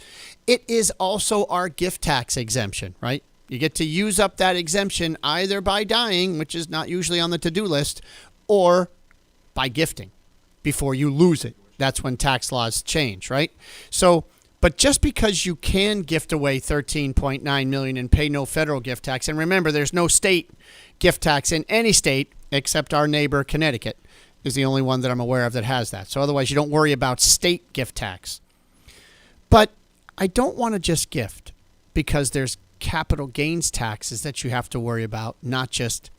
It is also our gift tax exemption, right? You get to use up that exemption either by dying, which is not usually on the to-do list, or by gifting before you lose it. That's when tax laws change, right? So, but just because you can gift away $13.9 million and pay no federal gift tax, and remember, there's no state gift tax in any state except our neighbor Connecticut is the only one that I'm aware of that has that. So otherwise, you don't worry about state gift tax. But I don't want to just gift, because there's capital gains taxes that you have to worry about, not just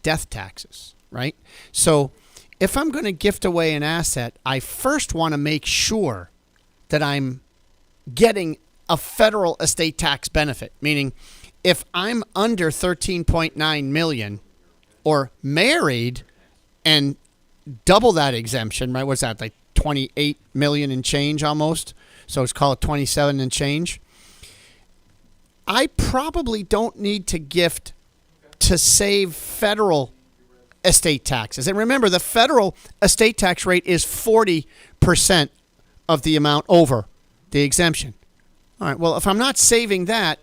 death taxes, right? So if I'm going to gift away an asset, I first want to make sure that I'm getting a federal estate tax benefit, meaning if I'm under $13.9 million or married and double that exemption, right? What's that, like 28 million and change almost? So let's call it 27 and change. I probably don't need to gift to save federal estate taxes. And remember, the federal estate tax rate is 40% of the amount over the exemption. All right, well, if I'm not saving that,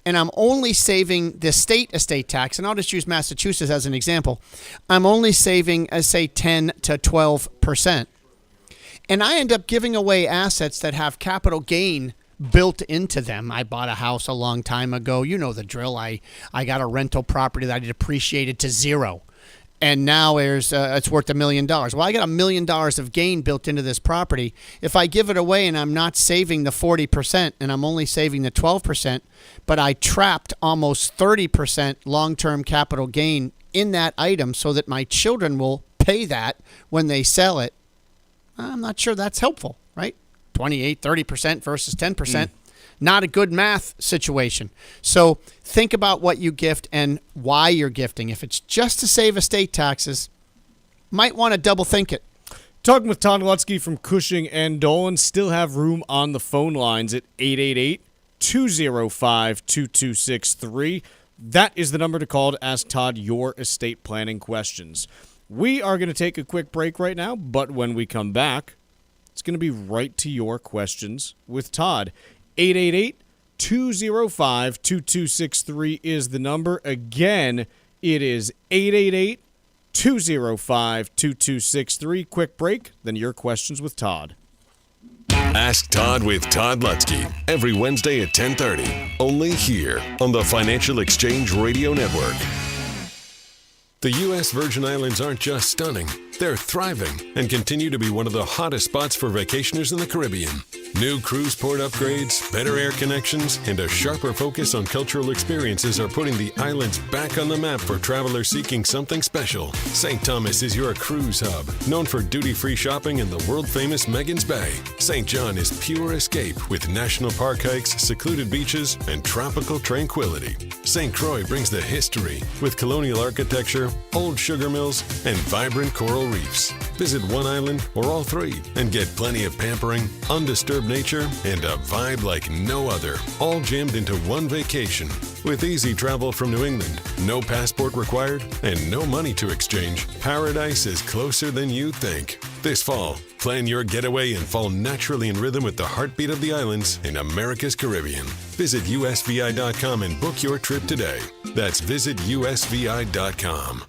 and I'm only saving the state estate tax, and I'll just use Massachusetts as an example, I'm only saving, say, 10 to 12%. And I end up giving away assets that have capital gain built into them. I bought a house a long time ago. You know the drill. I got a rental property that I depreciated to zero. And now it's worth $1 million. Well, I got $1 million of gain built into this property. If I give it away and I'm not saving the 40% and I'm only saving the 12%, but I trapped almost 30% long-term capital gain in that item so that my children will pay that when they sell it, I'm not sure that's helpful, right? 28, 30% versus 10%. Not a good math situation. So think about what you gift and why you're gifting. If it's just to save estate taxes, might want to double think it. Talking with Todd Lutzke from Cushing and Dolan. Still have room on the phone lines at 888-205-2263. That is the number to call to ask Todd your estate planning questions. We are going to take a quick break right now, but when we come back, it's going to be right to your questions with Todd. 888-205-2263 is the number. Again, it is 888-205-2263. Quick break, then your questions with Todd. Ask Todd with Todd Lutzke every Wednesday at 10:30, only here on the Financial Exchange Radio Network. The U.S. Virgin Islands aren't just stunning, they're thriving and continue to be one of the hottest spots for vacationers in the Caribbean. New cruise port upgrades, better air connections, and a sharper focus on cultural experiences are putting the islands back on the map for travelers seeking something special. St. Thomas is your cruise hub, known for duty-free shopping in the world-famous Megan's Bay. St. John is pure escape with national park hikes, secluded beaches, and tropical tranquility. St. Croix brings the history with colonial architecture, old sugar mills, and vibrant coral reefs. Visit one island or all three and get plenty of pampering, undisturbed nature, and a vibe like no other, all jammed into one vacation. With easy travel from New England, no passport required, and no money to exchange, paradise is closer than you think. This fall, plan your getaway and fall naturally in rhythm with the heartbeat of the islands in America's Caribbean. Visit usvi.com and book your trip today. That's visitusvi.com.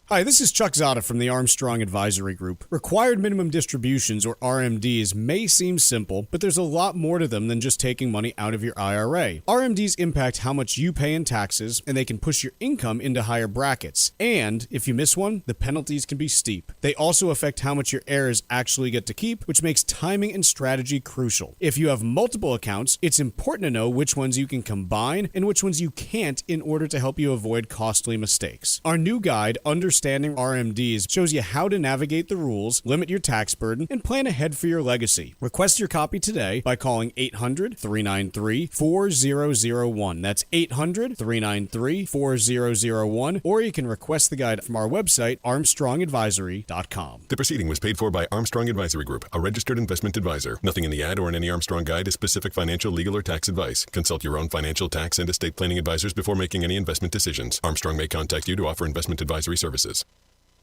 Hi, this is Chuck Zodda from the Armstrong Advisory Group. Required minimum distributions, or RMDs, may seem simple, but there's a lot more to them than just taking money out of your IRA. RMDs impact how much you pay in taxes, and they can push your income into higher brackets. And if you miss one, the penalties can be steep. They also affect how much your heirs actually get to keep, which makes timing and strategy crucial. If you have multiple accounts, it's important to know which ones you can combine and which ones you can't in order to help you avoid costly mistakes. Our new guide, Understanding Understanding RMDs shows you how to navigate the rules, limit your tax burden, and plan ahead for your legacy. Request your copy today by calling 800-393-4001. That's 800-393-4001, or you can request the guide from our website, armstrongadvisory.com. The proceeding was paid for by Armstrong Advisory Group, a registered investment advisor. Nothing in the ad or in any Armstrong guide is specific financial, legal, or tax advice. Consult your own financial, tax, and estate planning advisors before making any investment decisions. Armstrong may contact you to offer investment advisory services.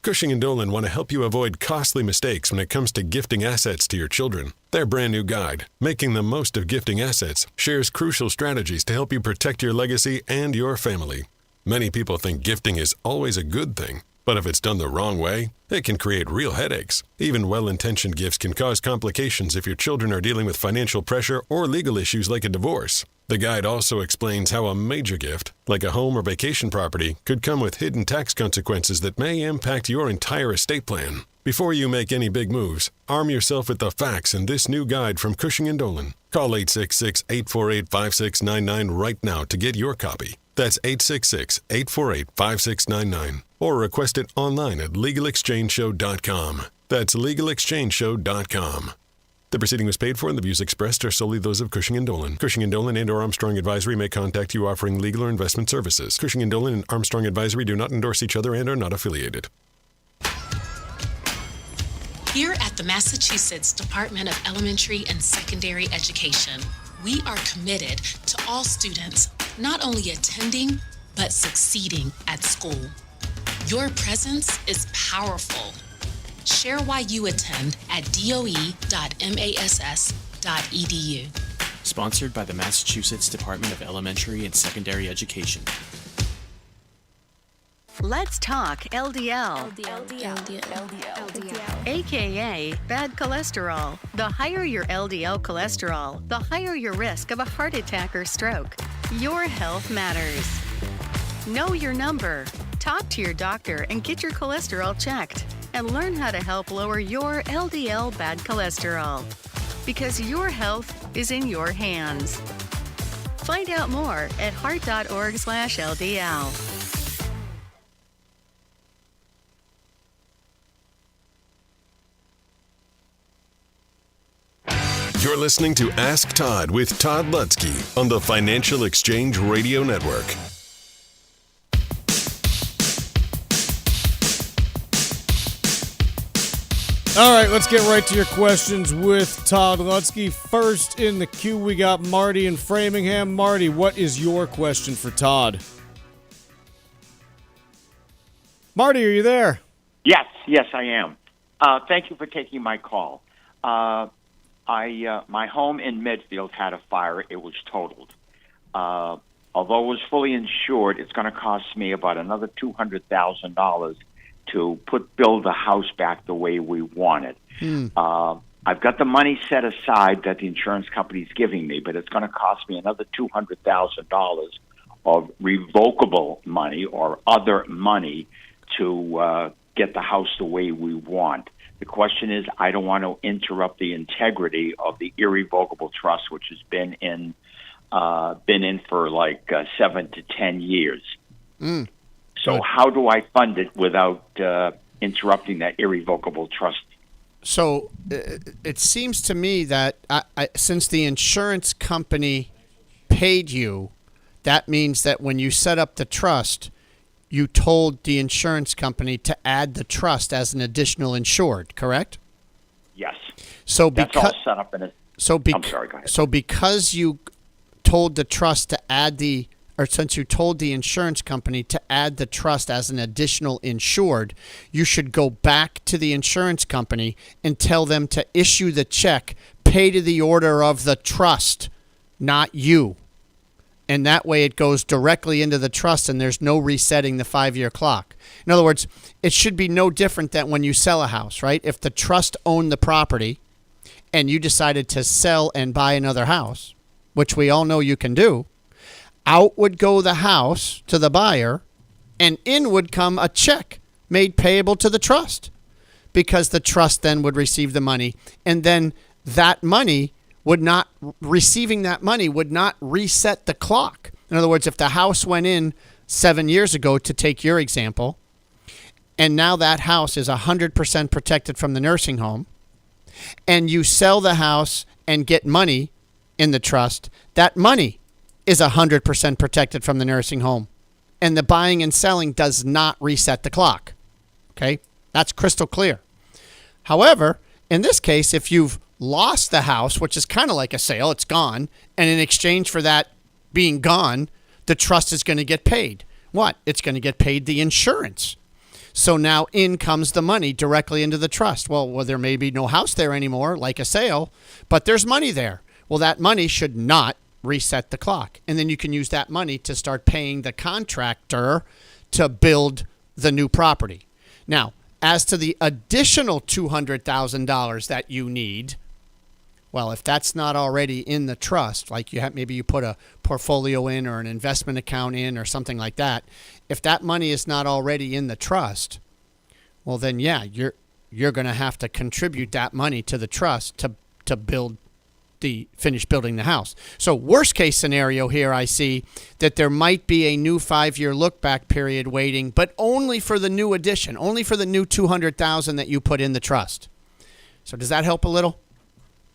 Cushing & Dolan want to help you avoid costly mistakes when it comes to gifting assets to your children. Their brand new guide, Making the Most of Gifting Assets, shares crucial strategies to help you protect your legacy and your family. Many people think gifting is always a good thing, but if it's done the wrong way, it can create real headaches. Even well-intentioned gifts can cause complications if your children are dealing with financial pressure or legal issues like a divorce. The guide also explains how a major gift, like a home or vacation property, could come with hidden tax consequences that may impact your entire estate plan. Before you make any big moves, arm yourself with the facts in this new guide from Cushing & Dolan. Call 866-848-5699 right now to get your copy. That's 866-848-5699. Or request it online at LegalExchangeShow.com. That's LegalExchangeShow.com. The proceeding was paid for and the views expressed are solely those of Cushing & Dolan. Cushing & Dolan and or Armstrong Advisory may contact you offering legal or investment services. Cushing & Dolan and Armstrong Advisory do not endorse each other and are not affiliated. Here at the Massachusetts Department of Elementary and Secondary Education, we are committed to all students not only attending, but succeeding at school. Your presence is powerful. Share why you attend at doe.mass.edu. Sponsored by the Massachusetts Department of Elementary and Secondary Education. Let's talk LDL. AKA bad cholesterol. The higher your LDL cholesterol, the higher your risk of a heart attack or stroke. Your health matters. Know your number. Talk to your doctor and get your cholesterol checked. And learn how to help lower your LDL bad cholesterol. Because your health is in your hands. Find out more at heart.org/LDL. You're listening to Ask Todd with Todd Lutzke on the Financial Exchange Radio Network. All right, let's get right to your questions with Todd Lutzke. First in the queue, we got Marty in Framingham. Marty, what is your question for Todd? Marty, are you there? Yes, I am. Thank you for taking my call. My home in Medfield had a fire. It was totaled. Although it was fully insured, it's going to cost me about another $200,000 to build the house back the way we want it. I've got the money set aside that the insurance company's giving me, but it's going to cost me another $200,000 of revocable money or other money to get the house the way we want. The question is, I don't want to interrupt the integrity of the irrevocable trust, which has been in for like 7 to 10 years. So how do I fund it without interrupting that irrevocable trust? So it seems to me that since the insurance company paid you, that means that when you set up the trust, you told the insurance company to add the trust as an additional insured, correct? Yes. So that's all set up in it. I'm sorry, go ahead. So because you told the trust to add since you told the insurance company to add the trust as an additional insured, you should go back to the insurance company and tell them to issue the check, pay to the order of the trust, not you. And that way it goes directly into the trust and there's no resetting the 5-year clock. In other words, it should be no different than when you sell a house, right? If the trust owned the property and you decided to sell and buy another house, which we all know you can do, out would go the house to the buyer, and in would come a check made payable to the trust, because the trust then would receive the money, and then that money would not reset the clock. In other words, if the house went in 7 years ago, to take your example, and now that house is 100% protected from the nursing home, and you sell the house and get money in the trust, that money is 100% protected from the nursing home. And the buying and selling does not reset the clock. Okay? That's crystal clear. However, in this case, if you've lost the house, which is kind of like a sale, it's gone, and in exchange for that being gone, the trust is going to get paid. What? It's going to get paid the insurance. So now in comes the money directly into the trust. Well, there may be no house there anymore, like a sale, but there's money there. Well, that money should not reset the clock. And then you can use that money to start paying the contractor to build the new property. Now, as to the additional $200,000 that you need, well, if that's not already in the trust, like maybe you put a portfolio in or an investment account in or something like that, if that money is not already in the trust, well, then yeah, you're going to have to contribute that money to the trust to finish building the house. So worst case scenario here, I see that there might be a new 5-year look back period waiting, but only for the new addition, only for the new $200,000 that you put in the trust. So does that help a little?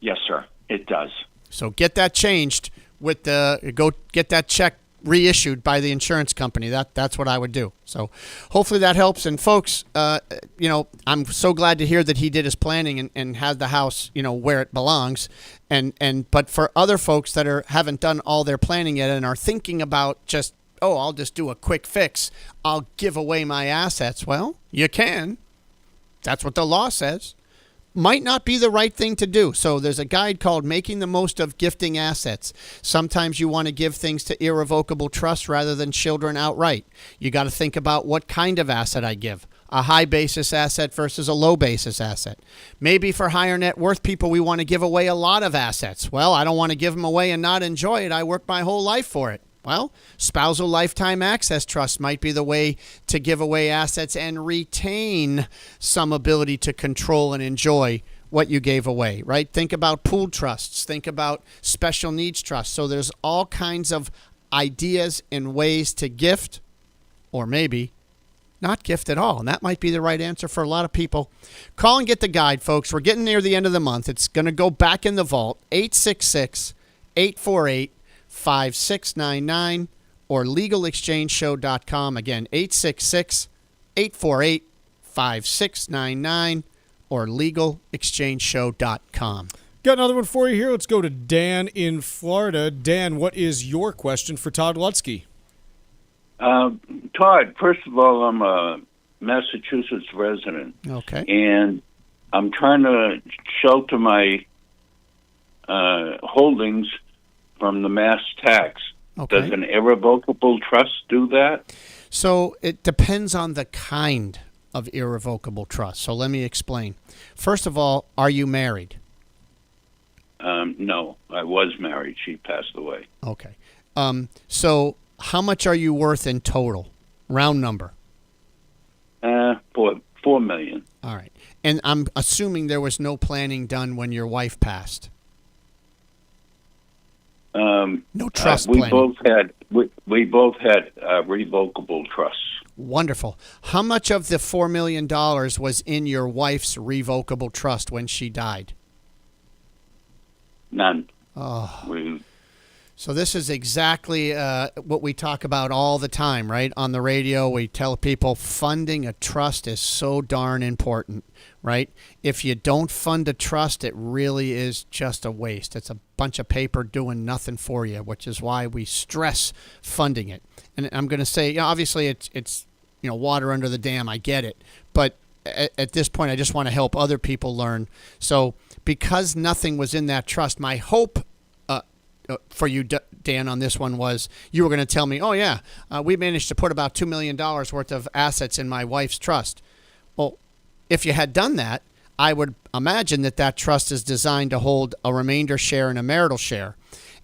Yes, sir. It does. So get that changed go get that check reissued by the insurance company. That's what I would do. So hopefully that helps. And folks, I'm so glad to hear that he did his planning and had the house, where it belongs. But for other folks that haven't done all their planning yet and are thinking about I'll just do a quick fix, I'll give away my assets. Well, you can. That's what the law says. Might not be the right thing to do. So there's a guide called Making the Most of Gifting Assets. Sometimes you want to give things to irrevocable trust rather than children outright. You got to think about what kind of asset I give. A high basis asset versus a low basis asset. Maybe for higher net worth people, we want to give away a lot of assets. Well, I don't want to give them away and not enjoy it. I worked my whole life for it. Well, spousal lifetime access trust might be the way to give away assets and retain some ability to control and enjoy what you gave away, right? Think about pooled trusts. Think about special needs trusts. So there's all kinds of ideas and ways to gift, or maybe not gift at all. And that might be the right answer for a lot of people. Call and get the guide, folks. We're getting near the end of the month. It's going to go back in the vault. 866-848-5699 or legalexchangeshow.com. Again, 866-848-5699 or legalexchangeshow.com. Got another one for you here. Let's go to Dan in Florida. Dan, what is your question for Todd Lutzke? Todd, first of all, I'm a Massachusetts resident. Okay. And I'm trying to shelter my holdings from the mass tax. Okay. Does an irrevocable trust do that? So it depends on the kind of irrevocable trust. So let me explain. First of all, are you married? No, I was married. She passed away. Okay. So how much are you worth in total? Round number. $4 million. All right. And I'm assuming there was no planning done when your wife passed. No trust we planning. We both had revocable trusts. Wonderful. How much of the $4 million was in your wife's revocable trust when she died? None. Oh. So this is exactly what we talk about all the time, right? On the radio, we tell people funding a trust is so darn important, right? If you don't fund a trust, it really is just a waste. It's a bunch of paper doing nothing for you, which is why we stress funding it. And I'm going to say, obviously it's water under the dam. I get it. But at this point, I just want to help other people learn. So because nothing was in that trust, my hope for you, Dan, on this one was you were going to tell me, we managed to put about $2 million worth of assets in my wife's trust. Well, if you had done that, I would imagine that trust is designed to hold a remainder share and a marital share.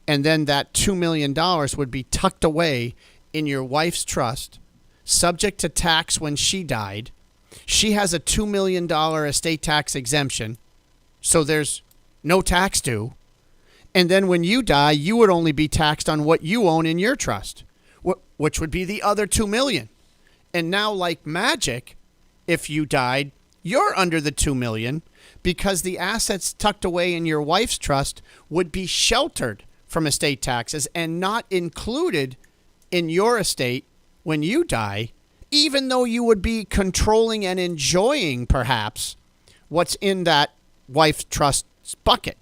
And then that $2 million would be tucked away in your wife's trust, subject to tax when she died. She has a $2 million estate tax exemption, so there's no tax due. And then when you die, you would only be taxed on what you own in your trust, which would be the other $2 million. And now, like magic, if you died, you're under the $2 million because the assets tucked away in your wife's trust would be sheltered from estate taxes and not included in your estate when you die, even though you would be controlling and enjoying perhaps what's in that wife's trust's bucket.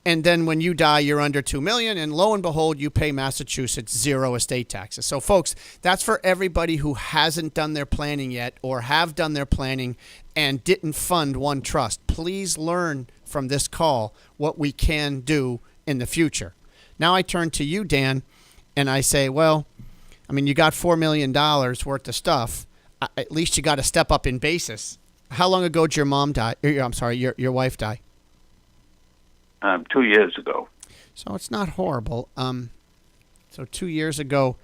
And then when you die, you're under $2 million, and lo and behold, you pay Massachusetts 0 estate taxes. So, folks, that's for everybody who hasn't done their planning yet or have done their planning and didn't fund one trust. Please learn from this call what we can do in the future. Now I turn to you, Dan, and I say, well, I mean, you got $4 million worth of stuff. At least you got to step up in basis. How long ago did your mom die? I'm sorry, your wife die? 2 years ago. So it's not horrible. So 2 years ago,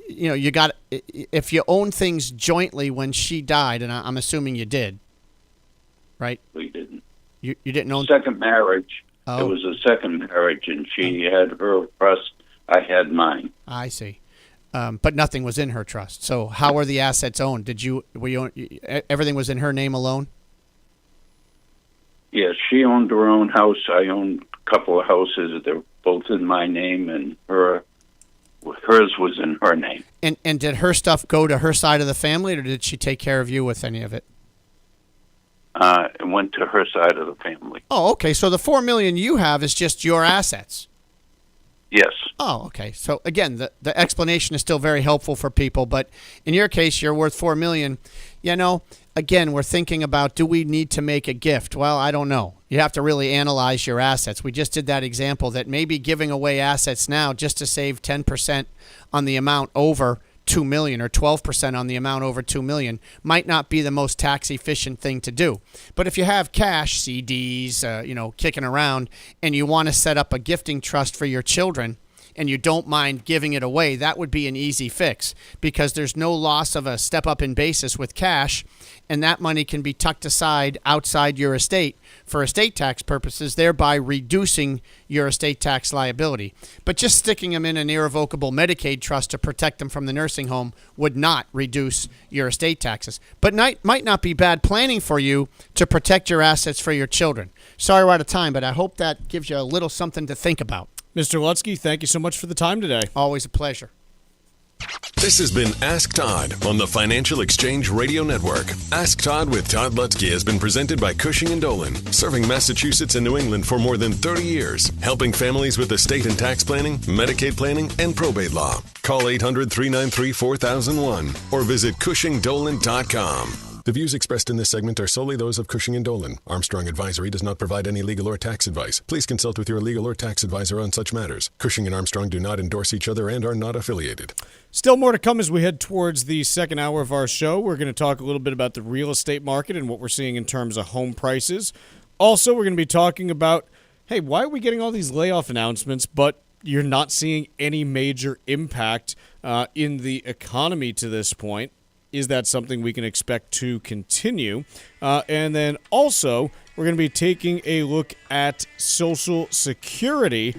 you got, if you own things jointly when she died, and I'm assuming you did, right? We didn't. You didn't own? Second marriage. Oh. It was a second marriage, and she had her trust. I had mine. I see. But nothing was in her trust. So how were the assets owned? Everything was in her name alone? Yes, she owned her own house. I owned a couple of houses. They're both in my name, and hers was in her name. And did her stuff go to her side of the family, or did she take care of you with any of it? It went to her side of the family. Oh, okay. So the $4 million you have is just your assets. Yes. Oh, okay. So again, the explanation is still very helpful for people, but in your case, you're worth $4 million. Again, we're thinking about, do we need to make a gift? Well, I don't know. You have to really analyze your assets. We just did that example that maybe giving away assets now just to save 10% on the amount over $2 million or 12% on the amount over $2 million might not be the most tax efficient thing to do. But if you have cash, CDs, kicking around, and you want to set up a gifting trust for your children, and you don't mind giving it away, that would be an easy fix because there's no loss of a step up in basis with cash, and that money can be tucked aside outside your estate for estate tax purposes, thereby reducing your estate tax liability. But just sticking them in an irrevocable Medicaid trust to protect them from the nursing home would not reduce your estate taxes. But might not be bad planning for you to protect your assets for your children. Sorry we're out of time, but I hope that gives you a little something to think about. Mr. Lutsky, thank you so much for the time today. Always a pleasure. This has been Ask Todd on the Financial Exchange Radio Network. Ask Todd with Todd Lutsky has been presented by Cushing & Dolan, serving Massachusetts and New England for more than 30 years, helping families with estate and tax planning, Medicaid planning, and probate law. Call 800-393-4001 or visit CushingDolan.com. The views expressed in this segment are solely those of Cushing & Dolan. Armstrong Advisory does not provide any legal or tax advice. Please consult with your legal or tax advisor on such matters. Cushing and Armstrong do not endorse each other and are not affiliated. Still more to come as we head towards the second hour of our show. We're going to talk a little bit about the real estate market and what we're seeing in terms of home prices. Also, we're going to be talking about, hey, why are we getting all these layoff announcements, but you're not seeing any major impact in the economy to this point? Is that something we can expect to continue? And then also, we're going to be taking a look at Social Security.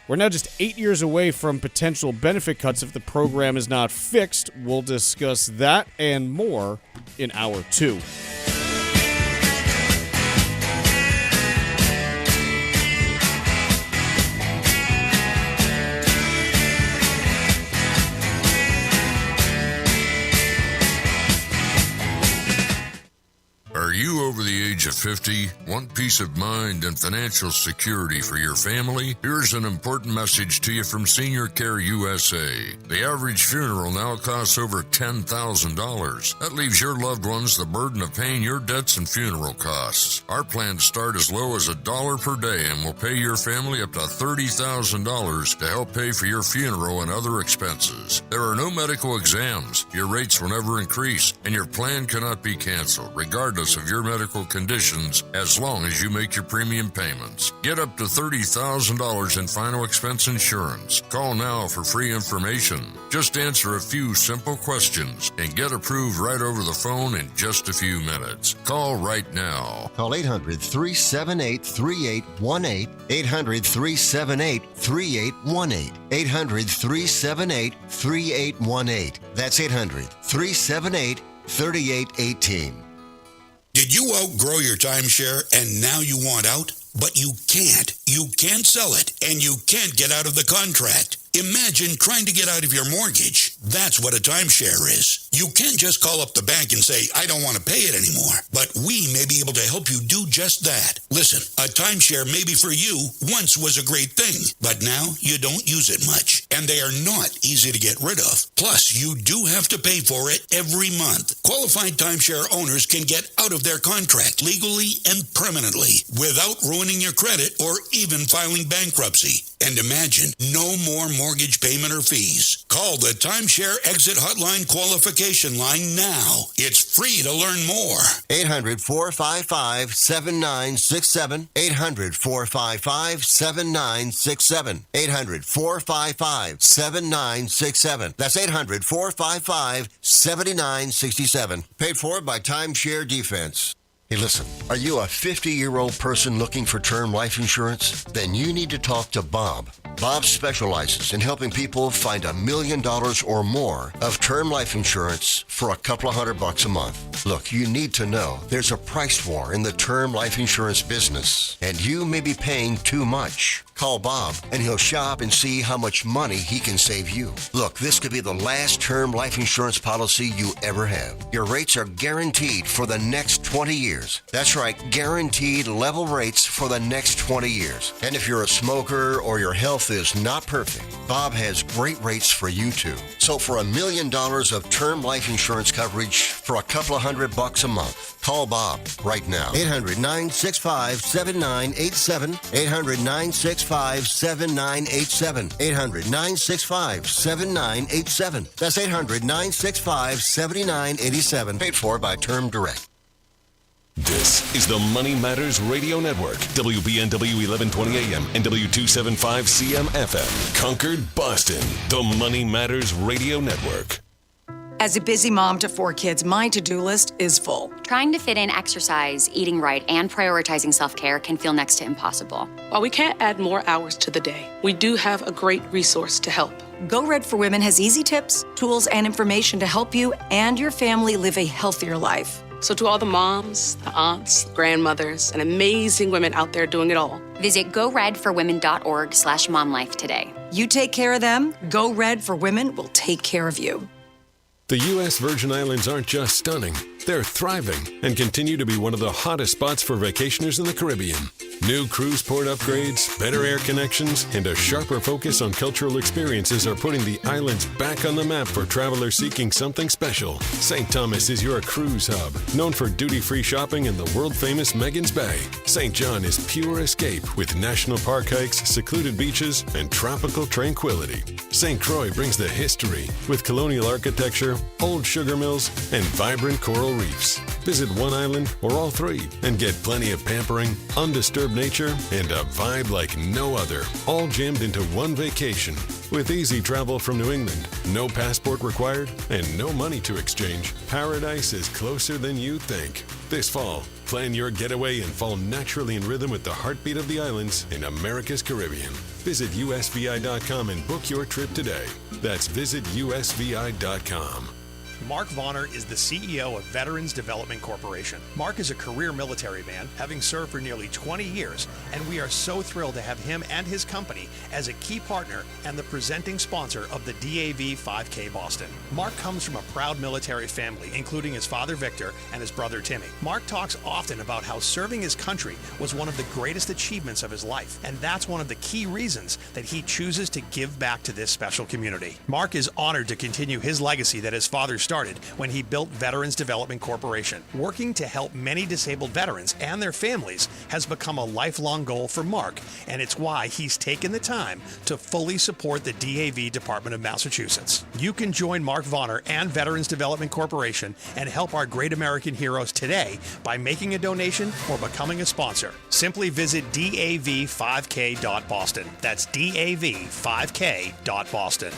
We're now just 8 years away from potential benefit cuts if the program is not fixed. We'll discuss that and more in Hour 2. Are you over the age of 50? Want peace of mind and financial security for your family? Here's an important message to you from Senior Care USA. The average funeral now costs over $10,000. That leaves your loved ones the burden of paying your debts and funeral costs. Our plans start as low as $1 per day and will pay your family up to $30,000 to help pay for your funeral and other expenses. There are no medical exams. Your rates will never increase, and your plan cannot be canceled, regardless of your medical conditions, as long as you make your premium payments. Get up to $30,000 in final expense insurance. Call now for free information. Just answer a few simple questions and get approved right over the phone in just a few minutes. Call right now. Call 800-378-3818. 800-378-3818. 800-378-3818. That's 800-378-3818. 3818. Did you outgrow your timeshare and now you want out? But you can't. You can't sell it, and you can't get out of the contract. Imagine trying to get out of your mortgage. That's what a timeshare is. You can't just call up the bank and say, I don't want to pay it anymore. But we may be able to help you do just that. Listen, a timeshare maybe for you once was a great thing, but now you don't use it much. And they are not easy to get rid of. Plus, you do have to pay for it every month. Qualified timeshare owners can get out of their contract legally and permanently without ruining your credit or even filing bankruptcy. And imagine, no more mortgage payment or fees. Call the Timeshare Exit Hotline qualification line now. It's free to learn more. 800-455-7967. 800-455-7967. 800-455-7967. That's 800-455-7967. Paid for by Timeshare Defense. Hey, listen, are you a 50-year-old person looking for term life insurance? Then you need to talk to Bob. Bob specializes in helping people find $1 million or more of term life insurance for a couple of $100 a month. Look, you need to know there's a price war in the term life insurance business, and you may be paying too much. Call Bob, and he'll shop and see how much money he can save you. Look, this could be the last term life insurance policy you ever have. Your rates are guaranteed for the next 20 years. That's right, guaranteed level rates for the next 20 years. And if you're a smoker or your health is not perfect, Bob has great rates for you too. So for $1 million of term life insurance coverage for a couple of $100 a month, call Bob right now. 800-965-7987. 800-965-7987. 800-965-7987. That's 800-965-7987. Paid for by Term Direct. This is the Money Matters Radio Network, WBNW 1120 AM and W275 CM FM. Concord, Boston, the Money Matters Radio Network. As a busy mom to 4 kids, my to-do list is full. Trying to fit in exercise, eating right, and prioritizing self-care can feel next to impossible. While we can't add more hours to the day, we do have a great resource to help. Go Red for Women has easy tips, tools, and information to help you and your family live a healthier life. So to all the moms, the aunts, grandmothers, and amazing women out there doing it all, visit goredforwomen.org/momlife today. You take care of them, Go Red for Women will take care of you. The U.S. Virgin Islands aren't just stunning, they're thriving and continue to be one of the hottest spots for vacationers in the Caribbean. New cruise port upgrades, better air connections, and a sharper focus on cultural experiences are putting the islands back on the map for travelers seeking something special. St. Thomas is your cruise hub, known for duty-free shopping and the world-famous Megan's Bay. St. John is pure escape with national park hikes, secluded beaches, and tropical tranquility. St. Croix brings the history with colonial architecture, old sugar mills, and vibrant coral reefs. Visit one island or all 3 and get plenty of pampering, undisturbed nature, and a vibe like no other, all jammed into one vacation. With easy travel from New England, no passport required, and no money to exchange, paradise is closer than you think. This fall, plan your getaway and fall naturally in rhythm with the heartbeat of the islands in America's Caribbean. Visit usvi.com and book your trip today. That's visitusvi.com. Marc Vonner is the CEO of Veterans Development Corporation. Marc is a career military man, having served for nearly 20 years, and we are so thrilled to have him and his company as a key partner and the presenting sponsor of the DAV 5K Boston. Marc comes from a proud military family, including his father Victor and his brother Timmy. Marc talks often about how serving his country was one of the greatest achievements of his life, and that's one of the key reasons that he chooses to give back to this special community. Marc is honored to continue his legacy that his father started when he built Veterans Development Corporation. Working to help many disabled veterans and their families has become a lifelong goal for Marc, and it's why he's taken the time to fully support the DAV Department of Massachusetts. You can join Marc Vonner and Veterans Development Corporation and help our great American heroes today by making a donation or becoming a sponsor. Simply visit dav5k.boston. That's dav5k.boston.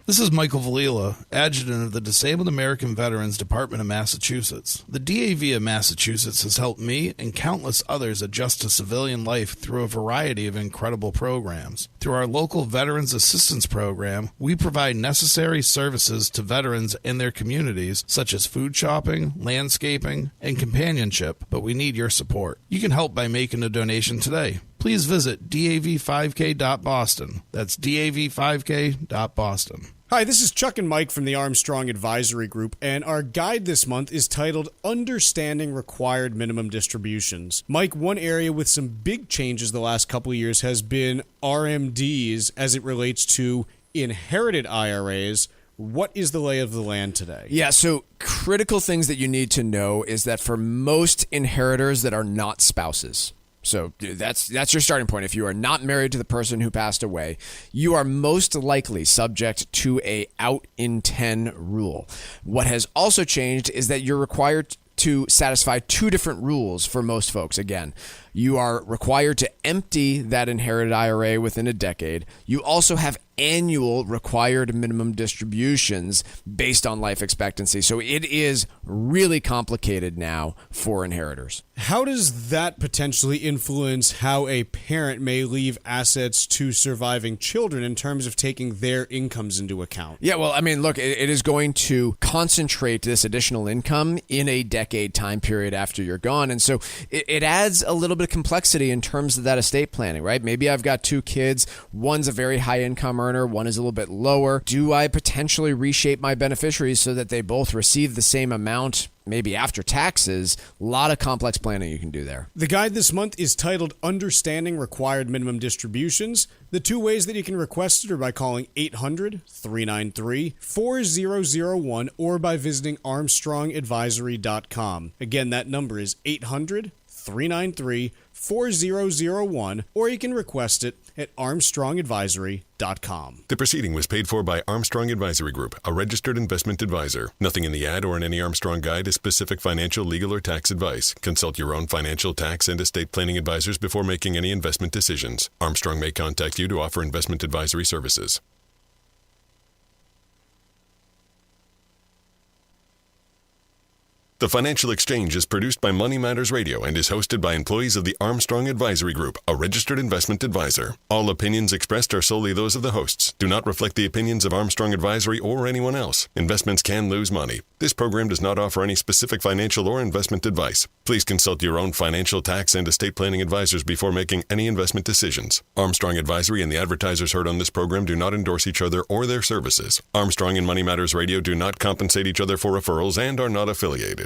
This is Michael Valila, Adjutant of the Disabled American Veterans Department of Massachusetts. The DAV of Massachusetts has helped me and countless others adjust to civilian life through a variety of incredible programs. Through our local Veterans Assistance Program, we provide necessary services to veterans and their communities, such as food shopping, landscaping, and companionship, but we need your support. You can help by making a donation today. Please visit dav5k.boston. That's dav5k.boston. Hi, this is Chuck and Mike from the Armstrong Advisory Group, and our guide this month is titled Understanding Required Minimum Distributions. Mike, one area with some big changes the last couple of years has been RMDs as it relates to inherited IRAs. What is the lay of the land today? Yeah, so critical things that you need to know is that for most inheritors that are not spouses, so that's your starting point. If you are not married to the person who passed away, you are most likely subject to a out in 10 rule. What has also changed is that you're required to satisfy two different rules for most folks. Again, you are required to empty that inherited IRA within a decade. You also have annual required minimum distributions based on life expectancy. So it is really complicated now for inheritors. How does that potentially influence how a parent may leave assets to surviving children in terms of taking their incomes into account? Yeah, well, I mean, look, it is going to concentrate this additional income in a decade time period after you're gone. And so it adds a little bit of complexity in terms of that estate planning, right? Maybe I've got two kids. One's a very high income earner. One is a little bit lower. Do I potentially reshape my beneficiaries so that they both receive the same amount, maybe after taxes? A lot of complex planning you can do there. The guide this month is titled Understanding Required Minimum Distributions. The two ways that you can request it are by calling 800-393-4001 or by visiting armstrongadvisory.com. Again, that number is 800-393-4001, or you can request it at armstrongadvisory.com. The proceeding was paid for by Armstrong Advisory Group, a registered investment advisor. Nothing in the ad or in any Armstrong guide is specific financial, legal, or tax advice. Consult your own financial, tax, and estate planning advisors before making any investment decisions. Armstrong may contact you to offer investment advisory services. The Financial Exchange is produced by Money Matters Radio and is hosted by employees of the Armstrong Advisory Group, a registered investment advisor. All opinions expressed are solely those of the hosts, do not reflect the opinions of Armstrong Advisory or anyone else. Investments can lose money. This program does not offer any specific financial or investment advice. Please consult your own financial, tax, and estate planning advisors before making any investment decisions. Armstrong Advisory and the advertisers heard on this program do not endorse each other or their services. Armstrong and Money Matters Radio do not compensate each other for referrals and are not affiliated.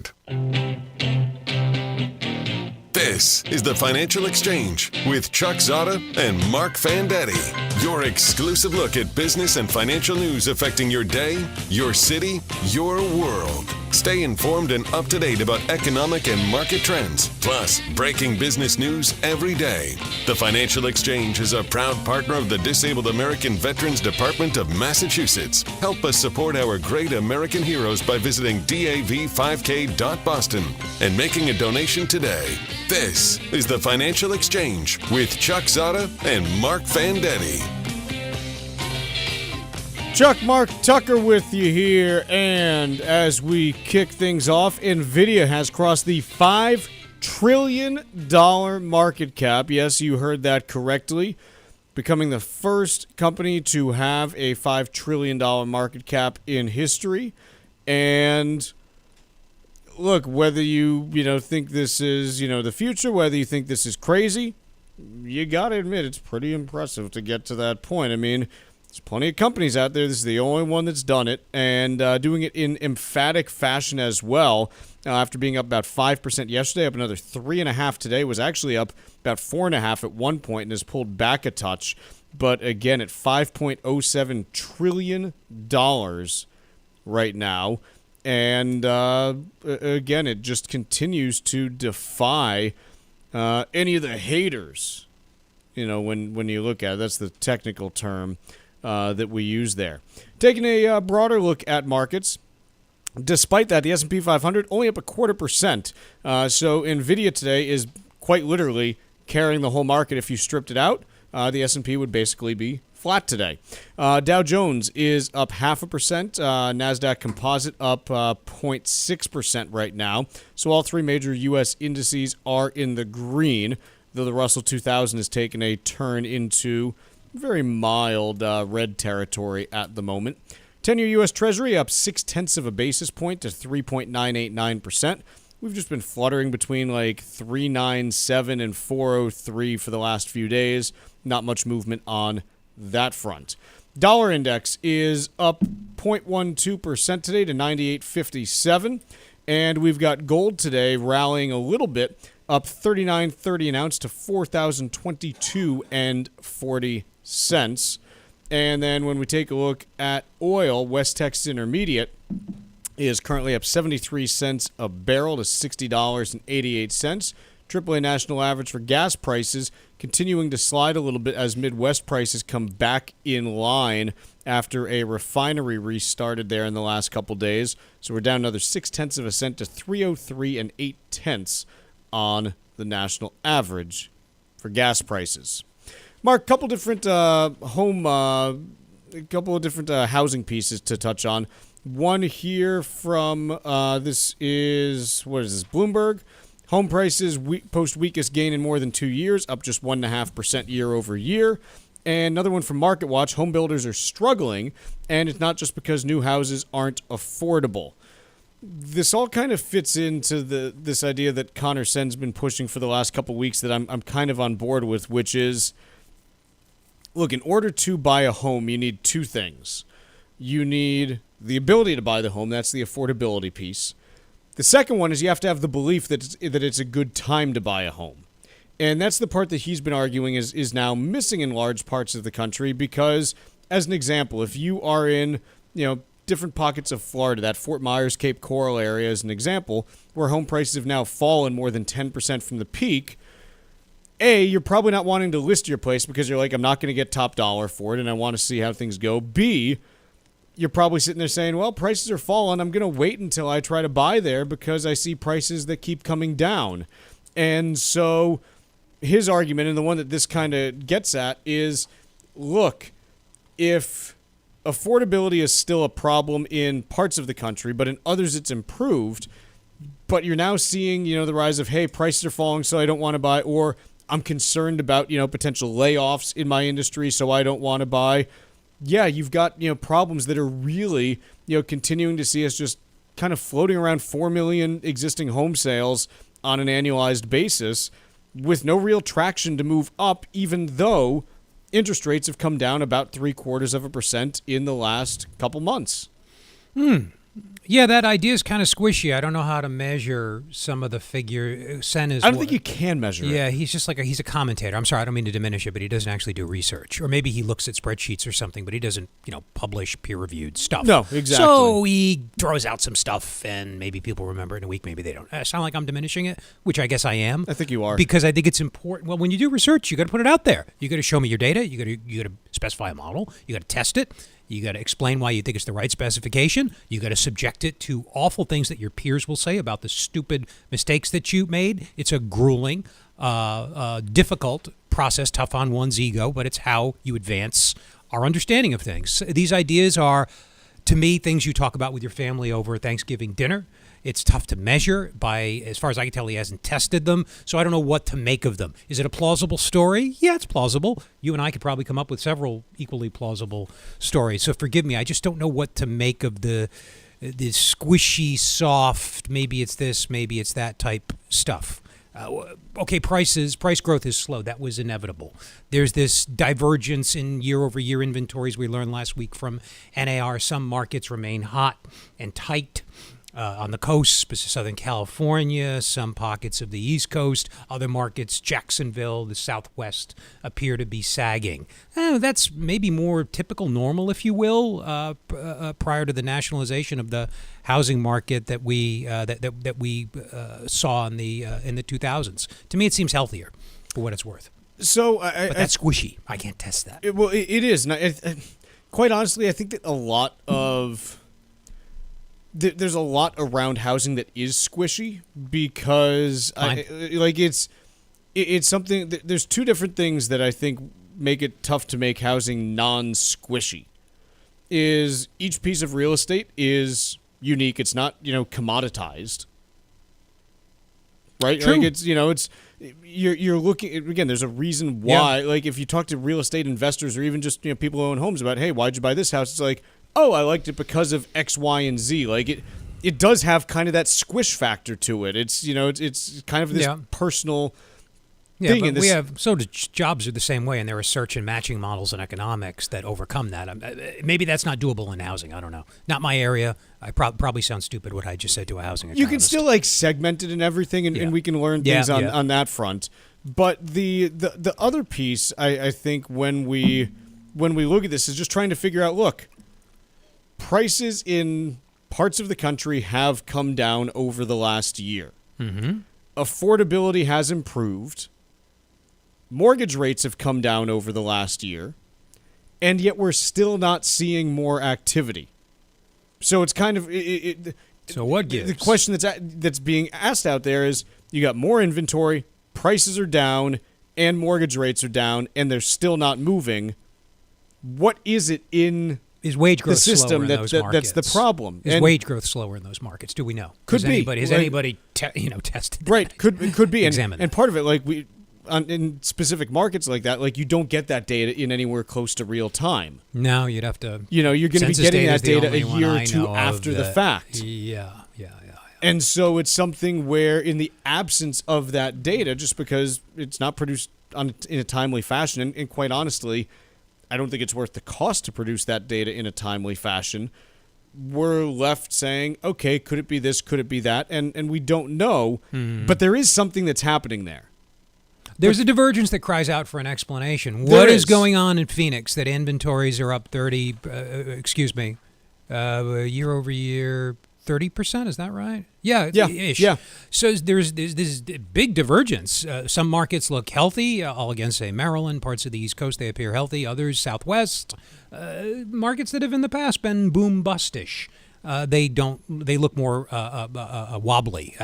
This is the Financial Exchange with Chuck Zodda and Marc Fandetti. Your exclusive look at business and financial news affecting your day, your city, your world. Stay informed and up to date about economic and market trends, plus breaking business news every day. The Financial Exchange is a proud partner of the Disabled American Veterans Department of Massachusetts. Help us support our great American heroes by visiting dav5k.boston and making a donation today. This is the Financial Exchange with Chuck Zodda and Marc Fandetti. Chuck, Mark Tucker with you here, and as we kick things off, Nvidia has crossed the $5 trillion market cap. Yes, you heard that correctly. Becoming the first company to have a $5 trillion market cap in history. And look, whether you think this is, the future, whether you think this is crazy, you got to admit it's pretty impressive to get to that point. I mean, there's plenty of companies out there. This is the only one that's done it, and doing it in emphatic fashion as well. After being up about 5% yesterday, up another 3.5% today, was actually up about 4.5% at one point and has pulled back a touch. But again, at $5.07 trillion right now. And again, it just continues to defy any of the haters. When you look at it, that's the technical term that we use there. Taking a broader look at markets, despite that, the S&P 500 only up 0.25%. So Nvidia today is quite literally carrying the whole market. If you stripped it out, the S&P would basically be flat today. Dow Jones is up 0.5%. NASDAQ Composite up 0.6% right now. So all three major U.S. indices are in the green, though the Russell 2000 has taken a turn into very mild red territory at the moment. 10-year U.S. Treasury up 0.6 basis point to 3.989%. We've just been fluttering between like 397 and 403 for the last few days. Not much movement on that front. Dollar index is up 0.12% today to 98.57. And we've got gold today rallying a little bit, up 39.30 an ounce to $4,022.40. And then when we take a look at oil, West Texas Intermediate is currently up 73 cents a barrel to $60.88. AAA national average for gas prices continuing to slide a little bit as Midwest prices come back in line after a refinery restarted there in the last couple days. So we're down another 0.6 cents to 303 8/10 on the national average for gas prices. Mark, couple different housing pieces to touch on. One here from this is Bloomberg. Home prices post weakest gain in more than 2 years, up just 1.5% year over year. And another one from MarketWatch, home builders are struggling, and it's not just because new houses aren't affordable. This all kind of fits into this idea that Connor Sen's been pushing for the last couple weeks that I'm kind of on board with, which is, look, in order to buy a home, you need two things. You need the ability to buy the home. That's the affordability piece. The second one is you have to have the belief that it's a good time to buy a home. And that's the part that he's been arguing is now missing in large parts of the country because, as an example, if you are in, different pockets of Florida, that Fort Myers, Cape Coral area is an example, where home prices have now fallen more than 10% from the peak, A, you're probably not wanting to list your place because you're like, I'm not going to get top dollar for it and I want to see how things go. B, you're probably sitting there saying, well, prices are falling. I'm going to wait until I try to buy there because I see prices that keep coming down. And so his argument, and the one that this kind of gets at, is, look, if affordability is still a problem in parts of the country, but in others it's improved, but you're now seeing, the rise of, hey, prices are falling, so I don't want to buy, or I'm concerned about, potential layoffs in my industry, so I don't want to buy. Yeah, you've got, problems that are really, continuing to see us just kind of floating around 4 million existing home sales on an annualized basis with no real traction to move up, even though interest rates have come down about 0.75% in the last couple months. Yeah, that idea is kind of squishy. I don't know how to measure some of the figure. Sen is. I don't think you can measure it. Yeah, he's just like he's a commentator. I'm sorry, I don't mean to diminish it, but he doesn't actually do research, or maybe he looks at spreadsheets or something, but he doesn't, publish peer-reviewed stuff. No, exactly. So he throws out some stuff, and maybe people remember it in a week, maybe they don't. I sound like I'm diminishing it, which I guess I am. I think you are, because I think it's important. Well, when you do research, you got to put it out there. You got to show me your data. You got to specify a model. You got to test it. You got to explain why you think it's the right specification. You got to subject it to awful things that your peers will say about the stupid mistakes that you made. It's a grueling, difficult process, tough on one's ego, but it's how you advance our understanding of things. These ideas are, to me, things you talk about with your family over Thanksgiving dinner. It's tough to measure. As far as I can tell, he hasn't tested them, so I don't know what to make of them. Is it a plausible story? Yeah, it's plausible. You and I could probably come up with several equally plausible stories. So forgive me, I just don't know what to make of the squishy, soft, maybe it's this, maybe it's that type stuff. Okay, price growth is slow. That was inevitable. There's this divergence in year-over-year inventories we learned last week from NAR. Some markets remain hot and tight. On the coast, Southern California, some pockets of the East Coast, other markets, Jacksonville, the Southwest, appear to be sagging. That's maybe more typical, normal, if you will, prior to the nationalization of the housing market that we saw in the 2000s. To me, it seems healthier, for what it's worth. So, but that's squishy. I can't test that. It is. And quite honestly, I think that a lot of there's a lot around housing that is squishy because it's something. There's two different things that I think make it tough to make housing non-squishy is each piece of real estate is unique. It's not, commoditized. Right? True. Like it's you're looking again, there's a reason why, like if you talk to real estate investors or even just people who own homes about, hey, why'd you buy this house? It's like, oh, I liked it because of X, Y, and Z. Like it does have kind of that squish factor to it. It's it's kind of this personal thing. But jobs are the same way, and there are search and matching models in economics that overcome that. Maybe that's not doable in housing. I don't know. Not my area. I probably sound stupid what I just said to a housing economist. You can still segment it and everything, and we can learn things on that front. But the other piece, I think, when we look at this, is just trying to figure out, look, prices in parts of the country have come down over the last year. Mm-hmm. Affordability has improved. Mortgage rates have come down over the last year, and yet we're still not seeing more activity. So it's kind of so what gives? The question that's being asked out there is: you got more inventory, prices are down, and mortgage rates are down, and they're still not moving. What is it in is wage growth the system slower in those markets? That's the problem? Is wage growth slower in those markets? Do we know? Has anybody tested that? Right, could be. And part of it, in specific markets like that, you don't get that data in anywhere close to real time. No, you'd have to. You're going to be getting that data a year or two after the fact. Yeah. And so it's something where, in the absence of that data, just because it's not produced in a timely fashion, and quite honestly, I don't think it's worth the cost to produce that data in a timely fashion, we're left saying, okay, could it be this, could it be that? And we don't know, but there is something that's happening there. There's a divergence that cries out for an explanation. What is going on in Phoenix that inventories are up 30, year over year, 30%? Is that right? Yeah. So there's this big divergence. Some markets look healthy. I'll again say Maryland, parts of the East Coast, they appear healthy. Others, Southwest, markets that have in the past been boom-bustish. They look more wobbly.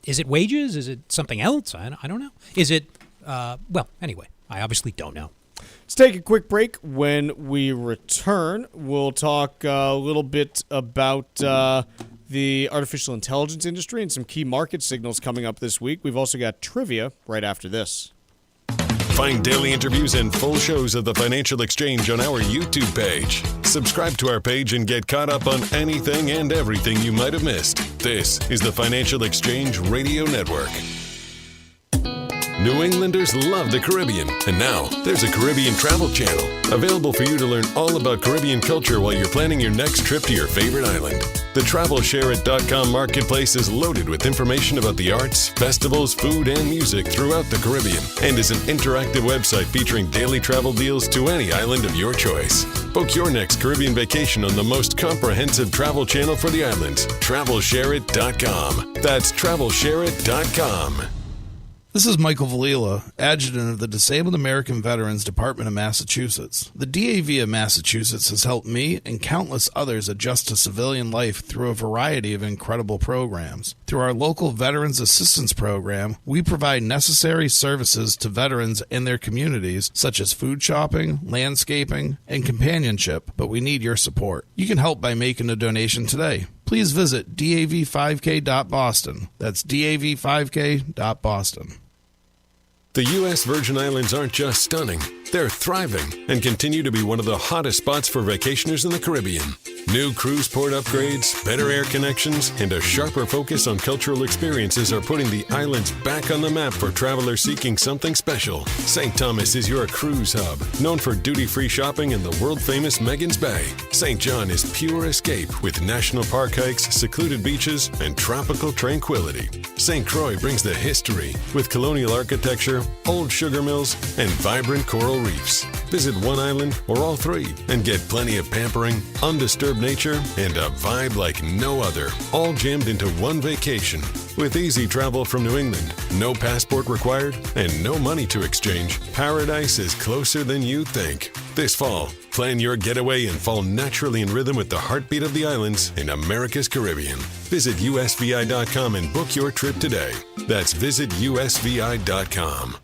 Is it wages? Is it something else? I don't know. Is it, anyway, I obviously don't know. Let's take a quick break. When we return, we'll talk a little bit about the artificial intelligence industry and some key market signals coming up this week. We've also got trivia right after this. Find daily interviews and full shows of the Financial Exchange on our YouTube page. Subscribe to our page and get caught up on anything and everything you might have missed. This is the Financial Exchange Radio Network. New Englanders love the Caribbean, and now there's a Caribbean travel channel available for you to learn all about Caribbean culture while you're planning your next trip to your favorite island. The TravelShareIt.com marketplace is loaded with information about the arts, festivals, food, and music throughout the Caribbean, and is an interactive website featuring daily travel deals to any island of your choice. Book your next Caribbean vacation on the most comprehensive travel channel for the islands, TravelShareIt.com. That's TravelShareIt.com. This is Michael Valila, Adjutant of the Disabled American Veterans Department of Massachusetts. The DAV of Massachusetts has helped me and countless others adjust to civilian life through a variety of incredible programs. Through our local Veterans Assistance Program, we provide necessary services to veterans and their communities, such as food shopping, landscaping, and companionship, but we need your support. You can help by making a donation today. Please visit dav5k.boston. That's dav5k.boston. The U.S. Virgin Islands aren't just stunning, they're thriving and continue to be one of the hottest spots for vacationers in the Caribbean. New cruise port upgrades, better air connections, and a sharper focus on cultural experiences are putting the islands back on the map for travelers seeking something special. St. Thomas is your cruise hub, known for duty-free shopping and the world-famous Megan's Bay. St. John is pure escape with national park hikes, secluded beaches, and tropical tranquility. St. Croix brings the history with colonial architecture, old sugar mills, and vibrant coral reefs. Visit one island or all three and get plenty of pampering, undisturbed nature, and a vibe like no other, all jammed into one vacation. With easy travel from New England, no passport required, and no money to exchange, paradise is closer than you think. This fall, plan your getaway and fall naturally in rhythm with the heartbeat of the islands in America's Caribbean. Visit usvi.com and book your trip today. That's visitusvi.com.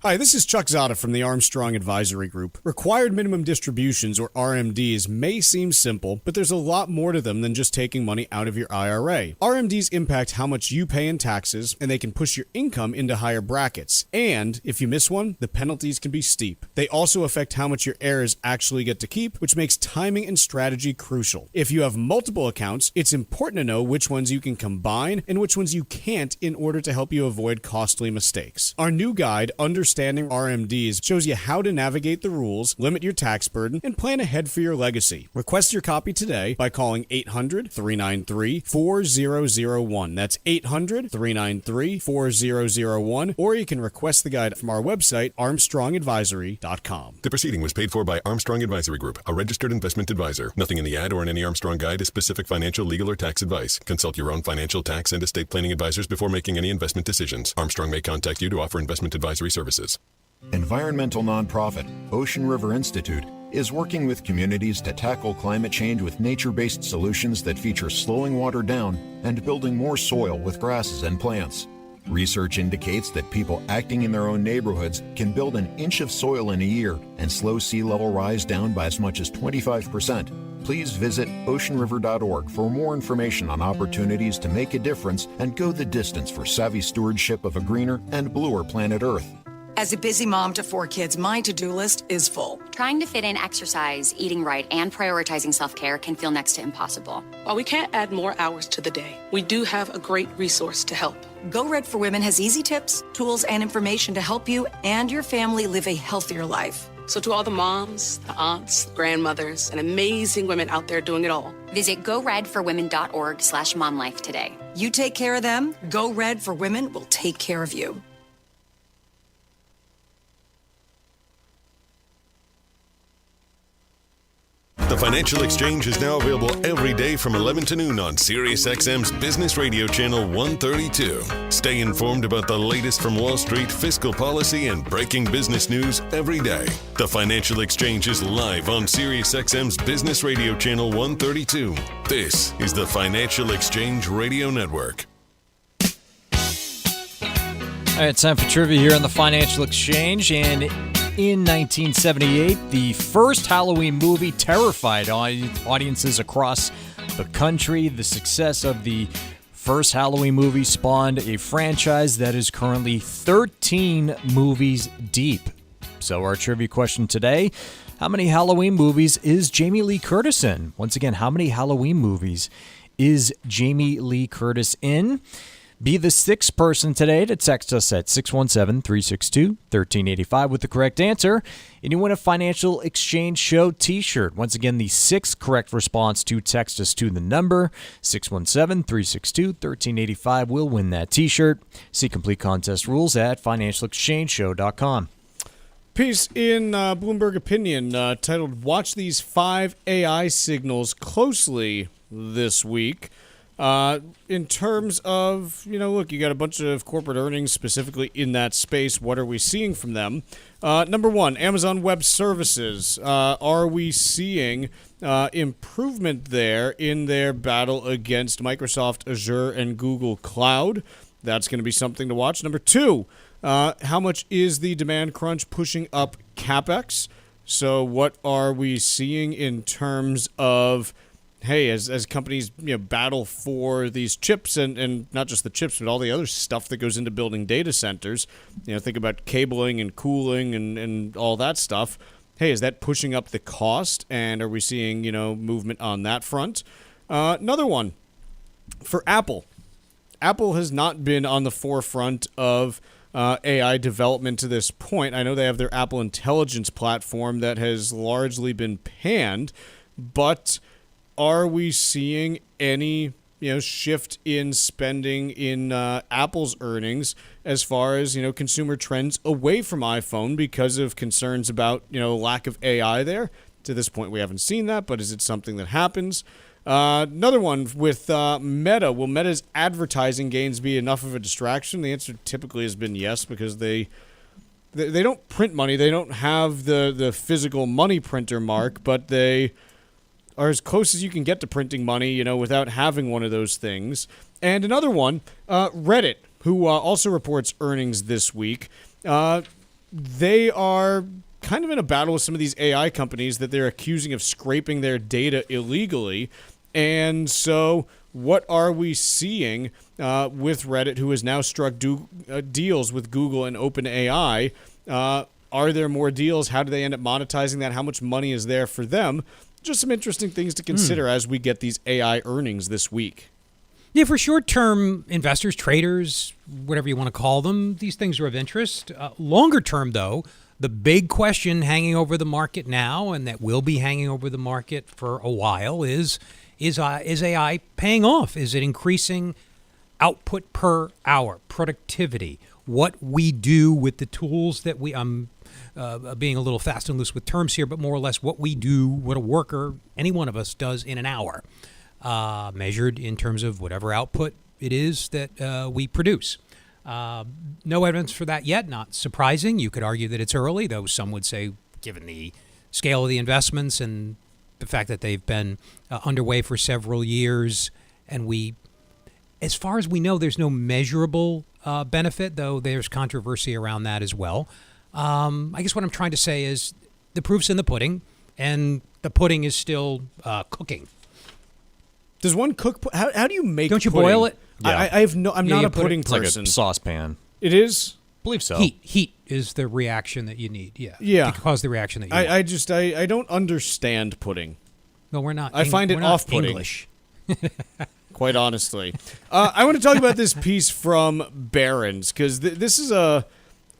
Hi, this is Chuck Zodda from the Armstrong Advisory Group. Required minimum distributions, or RMDs, may seem simple, but there's a lot more to them than just taking money out of your IRA. RMDs impact how much you pay in taxes, and they can push your income into higher brackets. And if you miss one, the penalties can be steep. They also affect how much your heirs actually get to keep, which makes timing and strategy crucial. If you have multiple accounts, it's important to know which ones you can combine and which ones you can't in order to help you avoid costly mistakes. Our new guide, Understanding RMDs, shows you how to navigate the rules, limit your tax burden, and plan ahead for your legacy. Request your copy today by calling 800-393-4001. That's 800-393-4001, or you can request the guide from our website, armstrongadvisory.com. The proceeding was paid for by Armstrong Advisory Group, a registered investment advisor. Nothing in the ad or in any Armstrong guide is specific financial, legal, or tax advice. Consult your own financial, tax, and estate planning advisors before making any investment decisions. Armstrong may contact you to offer investment advisory services. Environmental nonprofit Ocean River Institute is working with communities to tackle climate change with nature-based solutions that feature slowing water down and building more soil with grasses and plants. Research indicates that people acting in their own neighborhoods can build an inch of soil in a year and slow sea level rise down by as much as 25%. Please visit oceanriver.org for more information on opportunities to make a difference and go the distance for savvy stewardship of a greener and bluer planet Earth. As a busy mom to 4 kids, my to-do list is full. Trying to fit in exercise, eating right, and prioritizing self-care can feel next to impossible. While we can't add more hours to the day, we do have a great resource to help. Go Red for Women has easy tips, tools, and information to help you and your family live a healthier life. So to all the moms, the aunts, the grandmothers, and amazing women out there doing it all, visit goredforwomen.org/momlife today. You take care of them, Go Red for Women will take care of you. The Financial Exchange is now available every day from 11 to noon on SiriusXM's Business Radio Channel 132. Stay informed about the latest from Wall Street, fiscal policy, and breaking business news every day. The Financial Exchange is live on SiriusXM's Business Radio Channel 132. This is the Financial Exchange Radio Network. All right, time for trivia here on the Financial Exchange. And in 1978, the first Halloween movie terrified audiences across the country. The success of the first Halloween movie spawned a franchise that is currently 13 movies deep. So our trivia question today, how many Halloween movies is Jamie Lee Curtis in? Once again, how many Halloween movies is Jamie Lee Curtis in? Be the sixth person today to text us at 617-362-1385 with the correct answer, and you win a Financial Exchange Show t-shirt. Once again, the sixth correct response to text us to the number 617-362-1385 will win that t-shirt. See complete contest rules at financialexchangeshow.com. Piece in Bloomberg Opinion titled, Watch These 5 AI Signals Closely This Week. In terms of, look, you got a bunch of corporate earnings specifically in that space. What are we seeing from them? Number one, Amazon Web Services. Are we seeing improvement there in their battle against Microsoft Azure and Google Cloud? That's going to be something to watch. Number two, how much is the demand crunch pushing up CapEx? So what are we seeing in terms of, hey, as companies battle for these chips and not just the chips, but all the other stuff that goes into building data centers, think about cabling and cooling and all that stuff. Hey, is that pushing up the cost? And are we seeing, movement on that front? Another one for Apple. Apple has not been on the forefront of AI development to this point. I know they have their Apple Intelligence platform that has largely been panned, but are we seeing any, shift in spending in Apple's earnings as far as, consumer trends away from iPhone because of concerns about, lack of AI there? To this point, we haven't seen that, but is it something that happens? Another one with Meta. Will Meta's advertising gains be enough of a distraction? The answer typically has been yes, because they don't print money. They don't have the physical money printer, Marc, but they are as close as you can get to printing money, without having one of those things. And another one, Reddit, who also reports earnings this week. they are kind of in a battle with some of these AI companies that they're accusing of scraping their data illegally. And so what are we seeing with Reddit, who has now struck deals with Google and OpenAI? Are there more deals? How do they end up monetizing that? How much money is there for them? Just some interesting things to consider as we get these AI earnings this week. Yeah, for short-term investors, traders, whatever you want to call them, these things are of interest. Longer term, though, the big question hanging over the market now, and that will be hanging over the market for a while, is AI paying off? Is it increasing output per hour, productivity, what we do with the tools that we being a little fast and loose with terms here, but more or less what we do, what a worker, any one of us does in an hour, measured in terms of whatever output it is that we produce. No evidence for that yet, not surprising. You could argue that it's early, though some would say, given the scale of the investments and the fact that they've been underway for several years, and as far as we know, there's no measurable benefit, though there's controversy around that as well. I guess what I'm trying to say is the proof's in the pudding, and the pudding is still cooking. Does one cook? How do you make? Don't you pudding? boil it? Yeah. I'm not a pudding it's person. Like a saucepan. It is. I believe so. Heat is the reaction that you need. Yeah. Yeah. To cause the reaction that you need. I don't understand pudding. No, we're not. I find it off-putting. English. Quite honestly. I want to talk about this piece from Barron's, because this is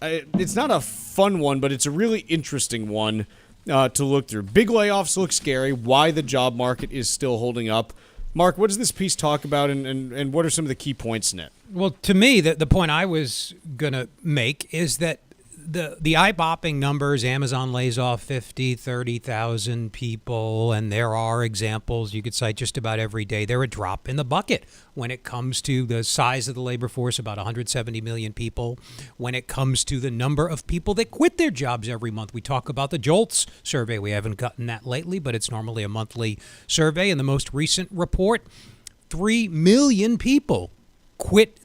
it's not a fun one, but it's a really interesting one to look through. Big layoffs look scary. Why the job market is still holding up. Mark, what does this piece talk about, and what are some of the key points in it? Well, to me, the point I was going to make is that the eye-popping numbers, Amazon lays off 30,000 people, and there are examples you could cite just about every day. They're a drop in the bucket when it comes to the size of the labor force, about 170 million people. When it comes to the number of people that quit their jobs every month, we talk about the JOLTS survey. We haven't gotten that lately, but it's normally a monthly survey. In the most recent report, 3 million people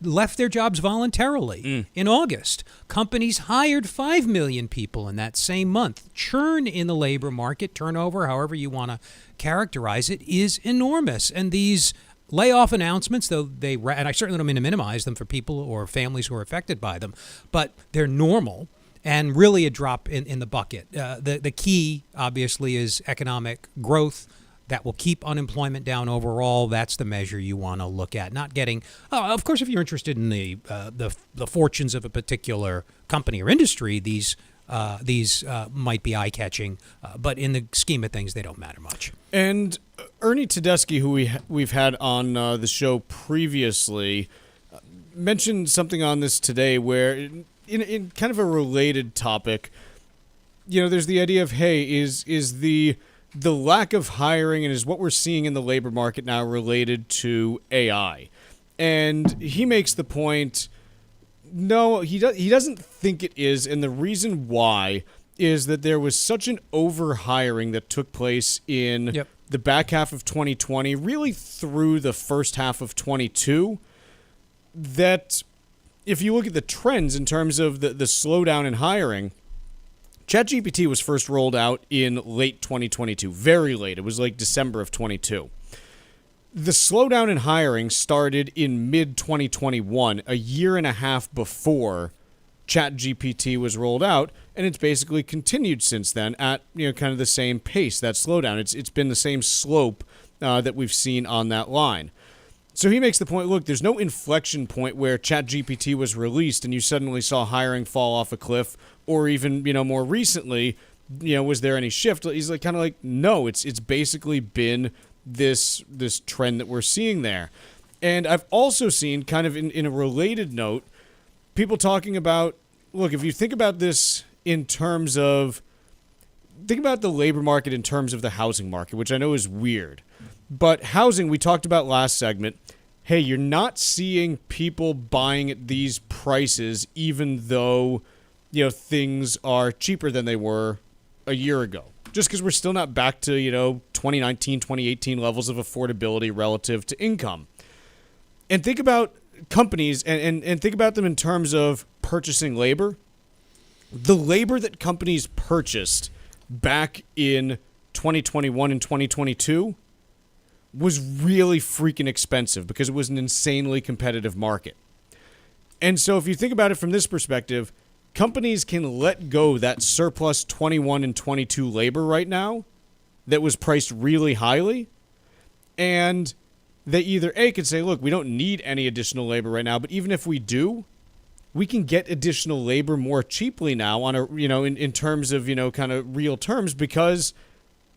left their jobs voluntarily in August. Companies hired 5 million people in that same month. Churn in the labor market, turnover, however you want to characterize it, is enormous. And these layoff announcements, though and I certainly don't mean to minimize them for people or families who are affected by them, but they're normal and really a drop in the bucket. The key, obviously, is economic growth. That will keep unemployment down overall. That's the measure you want to look at. Not getting, of course, if you're interested in the fortunes of a particular company or industry, these might be eye-catching, but in the scheme of things, they don't matter much. And Ernie Tedeschi, who we've had on the show previously, mentioned something on this today where, in kind of a related topic, there's the idea of, hey, is the lack of hiring and is what we're seeing in the labor market now related to AI. And he makes the point, no, he doesn't think it is, and the reason why is that there was such an over-hiring that took place in the back half of 2020, really through the first half of 22, that if you look at the trends in terms of the slowdown in hiring, ChatGPT was first rolled out in late 2022, very late. It was like December of 22. The slowdown in hiring started in mid-2021, a year and a half before ChatGPT was rolled out, and it's basically continued since then at kind of the same pace, that slowdown. It's been the same slope that we've seen on that line. So he makes the point, look, there's no inflection point where ChatGPT was released and you suddenly saw hiring fall off a cliff, or even, more recently, was there any shift? He's kind of like, no, it's basically been this trend that we're seeing there. And I've also seen, kind of in a related note, people talking about, look, if you think about this in terms of, think about the labor market in terms of the housing market, which I know is weird. But housing, we talked about last segment. Hey, you're not seeing people buying at these prices, even though, things are cheaper than they were a year ago. Just because we're still not back to, 2019, 2018 levels of affordability relative to income. And think about companies and think about them in terms of purchasing labor. the labor that companies purchased back in 2021 and 2022 was really freaking expensive because it was an insanely competitive market. And so if you think about it from this perspective, companies can let go that surplus 21 and 22 labor right now that was priced really highly, and they either A, could say, look, we don't need any additional labor right now, but even if we do, we can get additional labor more cheaply now on a, in terms of, kind of real terms, because,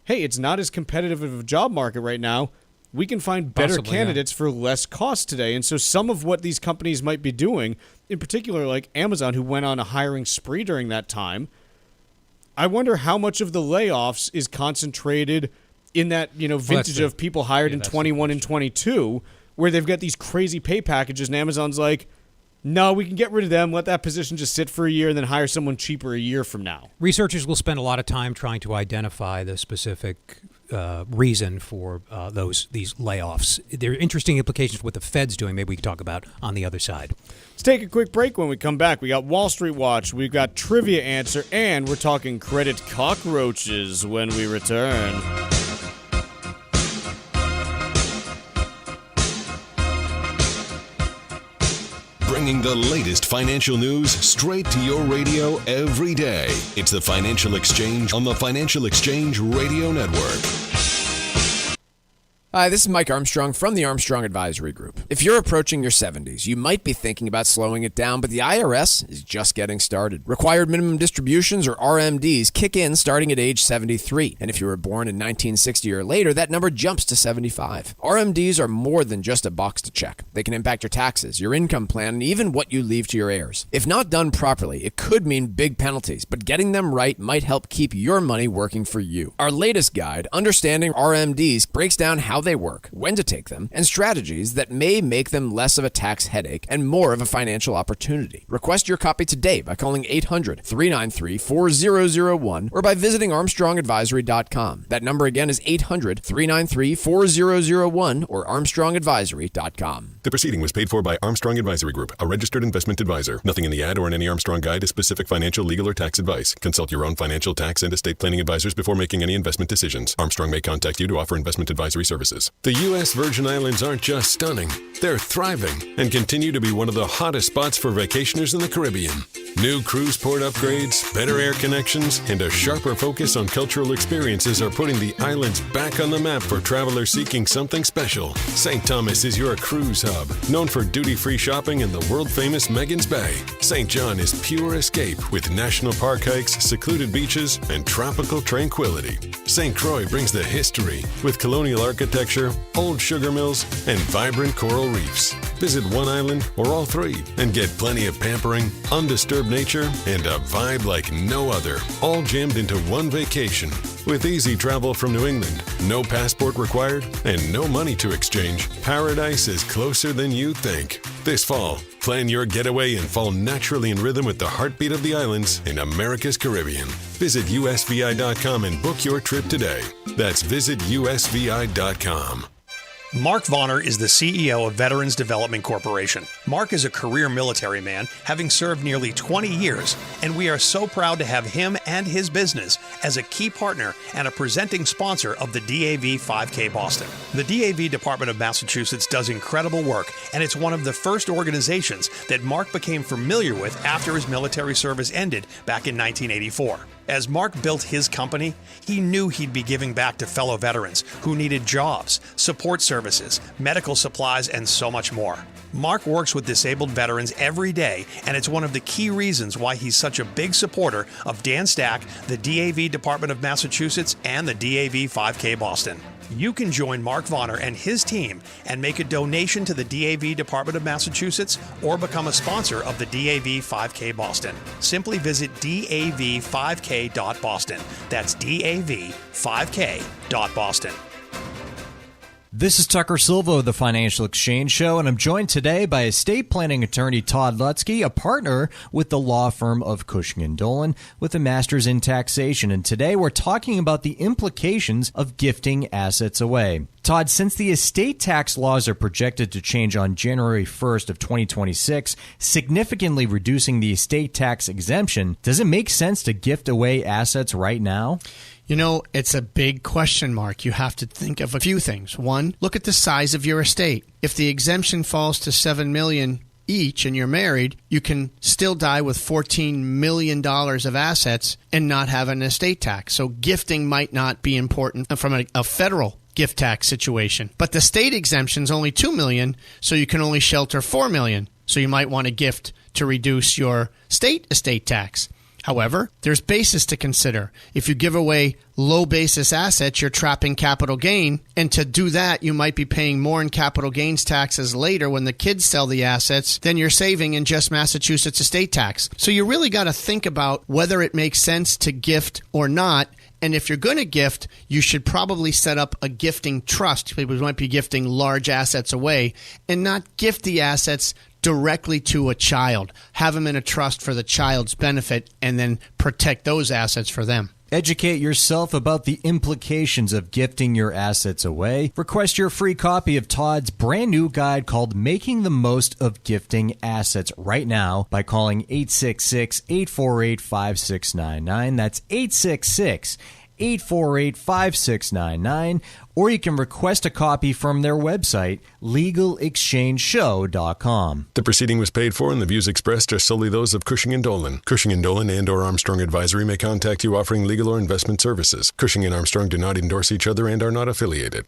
hey, it's not as competitive of a job market right now. We can find better candidates for less cost today. And so some of what these companies might be doing, in particular like Amazon, who went on a hiring spree during that time, I wonder how much of the layoffs is concentrated in that, vintage of people hired in 21 and 22, where they've got these crazy pay packages, and Amazon's like, no, we can get rid of them, let that position just sit for a year, and then hire someone cheaper a year from now. Researchers will spend a lot of time trying to identify the specific reason for these layoffs. There are interesting implications for what the Fed's doing. Maybe we can talk about on the other side. Let's take a quick break. When we come back, we got Wall Street Watch, we've got Trivia Answer, and we're talking credit cockroaches when we return. Bringing the latest financial news straight to your radio every day. It's the Financial Exchange on the Financial Exchange Radio Network. Hi, this is Mike Armstrong from the Armstrong Advisory Group. If you're approaching your 70s, you might be thinking about slowing it down, but the IRS is just getting started. Required minimum distributions, or RMDs, kick in starting at age 73. And if you were born in 1960 or later, that number jumps to 75. RMDs are more than just a box to check. They can impact your taxes, your income plan, and even what you leave to your heirs. If not done properly, it could mean big penalties, but getting them right might help keep your money working for you. Our latest guide, Understanding RMDs, breaks down how they work, when to take them, and strategies that may make them less of a tax headache and more of a financial opportunity. Request your copy today by calling 800-393-4001 or by visiting ArmstrongAdvisory.com. That number again is 800-393-4001 or ArmstrongAdvisory.com. The proceeding was paid for by Armstrong Advisory Group, a registered investment advisor. Nothing in the ad or in any Armstrong guide is specific financial, legal, or tax advice. Consult your own financial, tax, and estate planning advisors before making any investment decisions. Armstrong may contact you to offer investment advisory services. The U.S. Virgin Islands aren't just stunning, they're thriving and continue to be one of the hottest spots for vacationers in the Caribbean. New cruise port upgrades, better air connections, and a sharper focus on cultural experiences are putting the islands back on the map for travelers seeking something special. St. Thomas is your cruise hub, known for duty-free shopping in the world-famous Megan's Bay. St. John is pure escape with national park hikes, secluded beaches, and tropical tranquility. St. Croix brings the history with colonial architecture, old sugar mills, and vibrant coral reefs. Visit one island or all three and get plenty of pampering, undisturbed nature, and a vibe like no other, all jammed into one vacation. With easy travel from New England, no passport required, and no money to exchange, paradise is closer than you think. This fall, plan your getaway and fall naturally in rhythm with the heartbeat of the islands in America's Caribbean. Visit usvi.com and book your trip today. That's visitusvi.com. Marc Vonner is the CEO of Veterans Development Corporation. Marc is a career military man, having served nearly 20 years, and we are so proud to have him and his business as a key partner and a presenting sponsor of the DAV 5K Boston. The DAV Department of Massachusetts does incredible work, and it's one of the first organizations that Marc became familiar with after his military service ended back in 1984. As Marc built his company, he knew he'd be giving back to fellow veterans who needed jobs, support services, medical supplies, and so much more. Marc works with disabled veterans every day, and it's one of the key reasons why he's such a big supporter of Dan Stack, the DAV Department of Massachusetts, and the DAV 5K Boston. You can join Marc Vonner and his team and make a donation to the DAV Department of Massachusetts or become a sponsor of the DAV 5K Boston. Simply visit dav5k.boston. That's dav5k.boston. This is Tucker Silva of the Financial Exchange Show, and I'm joined today by estate planning attorney Todd Lutzke, a partner with the law firm of Cushing & Dolan with a master's in taxation. And today we're talking about the implications of gifting assets away. Todd, since the estate tax laws are projected to change on January 1st of 2026, significantly reducing the estate tax exemption, does it make sense to gift away assets right now? You know, it's a big question mark. You have to think of a few things. One, look at the size of your estate. If the exemption falls to $7 million each and you're married, you can still die with $14 million of assets and not have an estate tax. So gifting might not be important from a federal gift tax situation. But the state exemption is only $2 million, so you can only shelter $4 million. So you might want to gift to reduce your state estate tax. However, there's basis to consider. If you give away low basis assets, you're trapping capital gain. And to do that, you might be paying more in capital gains taxes later when the kids sell the assets than you're saving in just Massachusetts estate tax. So you really got to think about whether it makes sense to gift or not. And if you're going to gift, you should probably set up a gifting trust. People might be gifting large assets away and not gift the assets directly to a child. Have them in a trust for the child's benefit and then protect those assets for them. Educate yourself about the implications of gifting your assets away. Request your free copy of Todd's brand new guide called Making the Most of Gifting Assets right now by calling 866-848-5699. That's 866-848-5699. Or you can request a copy from their website, legalexchangeshow.com. The proceeding was paid for and the views expressed are solely those of Cushing & Dolan. Cushing & Dolan and or Armstrong Advisory may contact you offering legal or investment services. Cushing and Armstrong do not endorse each other and are not affiliated.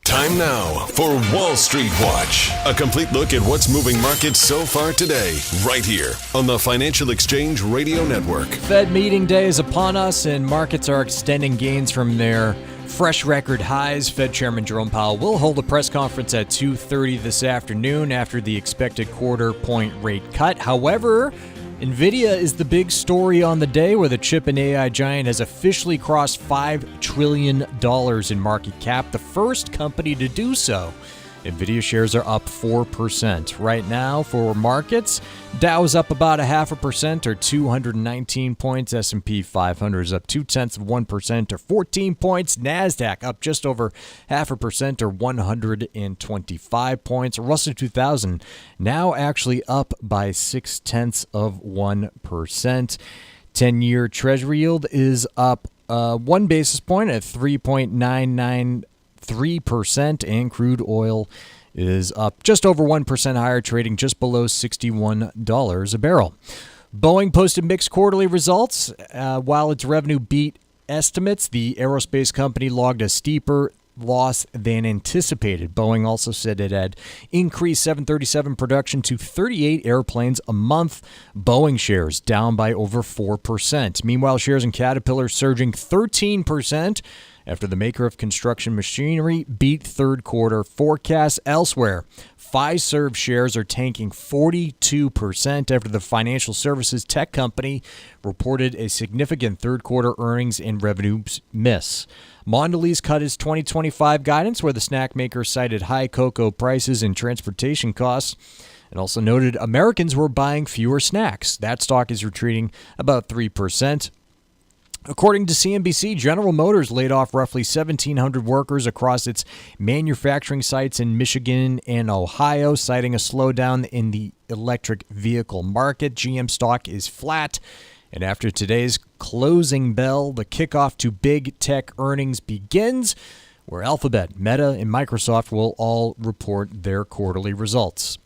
Time now for Wall Street Watch. A complete look at what's moving markets so far today, right here on the Financial Exchange Radio Network. Fed meeting day is upon us, and markets are extending gains from their fresh record highs. Fed Chairman Jerome Powell will hold a press conference at 2:30 this afternoon after the expected quarter-point rate cut. However, Nvidia is the big story on the day, where the chip and AI giant has officially crossed $5 trillion in market cap, the first company to do so. Nvidia shares are up 4%. Right now for markets, Dow's up about 0.5% or 219 points. S&P 500 is up 0.2% or 14 points. NASDAQ up just over 0.5% or 125 points. Russell 2000 now actually up by 0.6%. 10-year Treasury yield is up 1 basis point at 3.993%, and crude oil is up just over 1% higher, trading just below $61 a barrel. Boeing posted mixed quarterly results. While its revenue beat estimates, the aerospace company logged a steeper loss than anticipated. Boeing also said it had increased 737 production to 38 airplanes a month. Boeing shares down by over 4%. Meanwhile, shares in Caterpillar surging 13% after the maker of construction machinery beat third quarter forecasts. Elsewhere, Fiserv shares are tanking 42% after the financial services tech company reported a significant third quarter earnings and revenue miss. Mondelez cut its 2025 guidance, where the snack maker cited high cocoa prices and transportation costs, and also noted Americans were buying fewer snacks. That stock is retreating about 3%. According to CNBC, General Motors laid off roughly 1,700 workers across its manufacturing sites in Michigan and Ohio, citing a slowdown in the electric vehicle market. GM stock is flat. And after today's closing bell, the kickoff to big tech earnings begins, where Alphabet, Meta, and Microsoft will all report their quarterly results.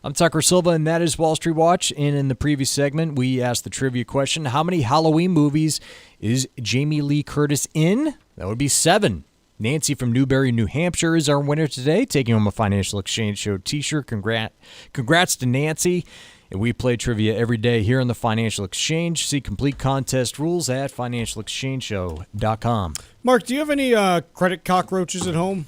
I'm Tucker Silva, and that is Wall Street Watch. And in the previous segment, we asked the trivia question, how many Halloween movies is Jamie Lee Curtis in? That would be 7. Nancy from Newbury, New Hampshire is our winner today, taking home a Financial Exchange Show t-shirt. Congrats to Nancy. And we play trivia every day here on the Financial Exchange. See complete contest rules at financialexchangeshow.com. Mark, do you have any credit cockroaches at home?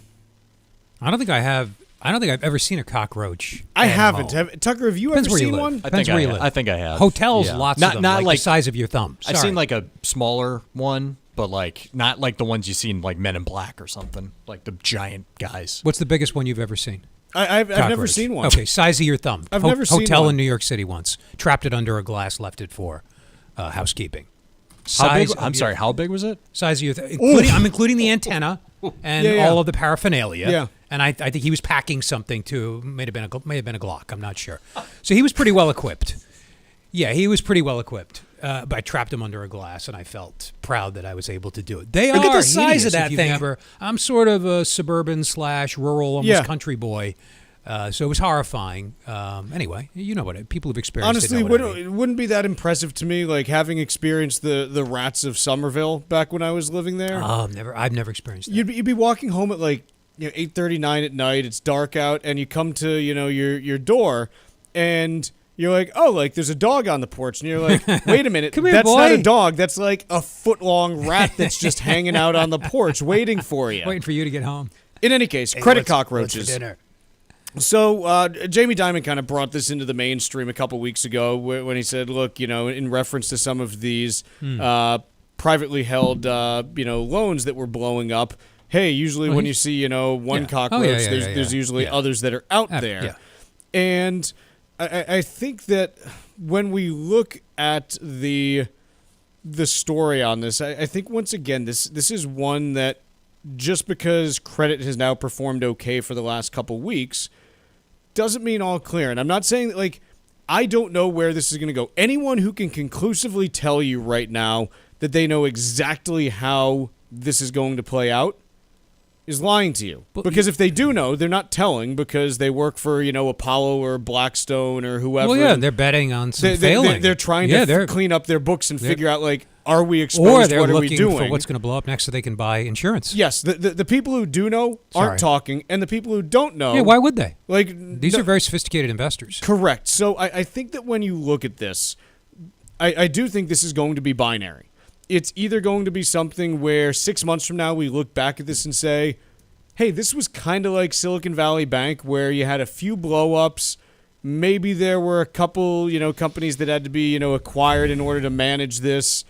I don't think I have. I don't think I've ever seen a cockroach. I haven't. Tucker, have you Depends ever where you seen live. one? Depends where you live. I think I have. Hotels, lots of them, not like the size of your thumb. I've seen like a smaller one, but like not like the ones you see in like Men in Black or something, like the giant guys. What's the biggest one you've ever seen? I've never seen one. Okay, size of your thumb. I've never seen Hotel one. in New York City once. Trapped it under a glass, left it for housekeeping. How big was it? Size of your I'm including the antenna and all of the paraphernalia. Yeah. And I think he was packing something too. May have been a Glock. I'm not sure. So he was pretty well equipped. Yeah, he was pretty well equipped. But I trapped him under a glass, and I felt proud that I was able to do it. Look at the size of that thing. I'm sort of a suburban/rural, almost country boy. So it was horrifying. Anyway, you know what people have experienced. Honestly, it wouldn't be that impressive to me, like having experienced the rats of Somerville back when I was living there. Oh, I've never experienced that. You'd be walking home at 8:39 at night. It's dark out, and you come to your door, and you're like, oh, there's a dog on the porch, and you're like, wait a minute, Come here, that's boy. not a dog. That's like a foot-long rat that's just hanging out on the porch waiting for you. Waiting for you to get home. In any case, credit cockroaches. What's for dinner? So Jamie Dimon kind of brought this into the mainstream a couple weeks ago when he said, look, in reference to some of these privately held, loans that were blowing up, hey, usually when you see, one cockroach, there's usually others that are out there. Yeah. And I think that when we look at the story on this, I think once again, this is one that just because credit has now performed okay for the last couple weeks doesn't mean all clear. And I'm not saying that, I don't know where this is going to go. Anyone who can conclusively tell you right now that they know exactly how this is going to play out is lying to you. Because if they do know, they're not telling because they work for, Apollo or Blackstone or whoever. Well, yeah, they're betting on some failing. They're trying to clean up their books and figure out, are we exposed? Or they're what are we looking doing? for what's going to blow up next so they can buy insurance. Yes, the people who do know aren't talking, and the people who don't know... Yeah, why would they? These are very sophisticated investors. Correct. So I think that when you look at this, I do think this is going to be binary. It's either going to be something where 6 months from now we look back at this and say, hey, this was kind of like Silicon Valley Bank where you had a few blow-ups. Maybe there were a couple, companies that had to be, acquired in order to manage this.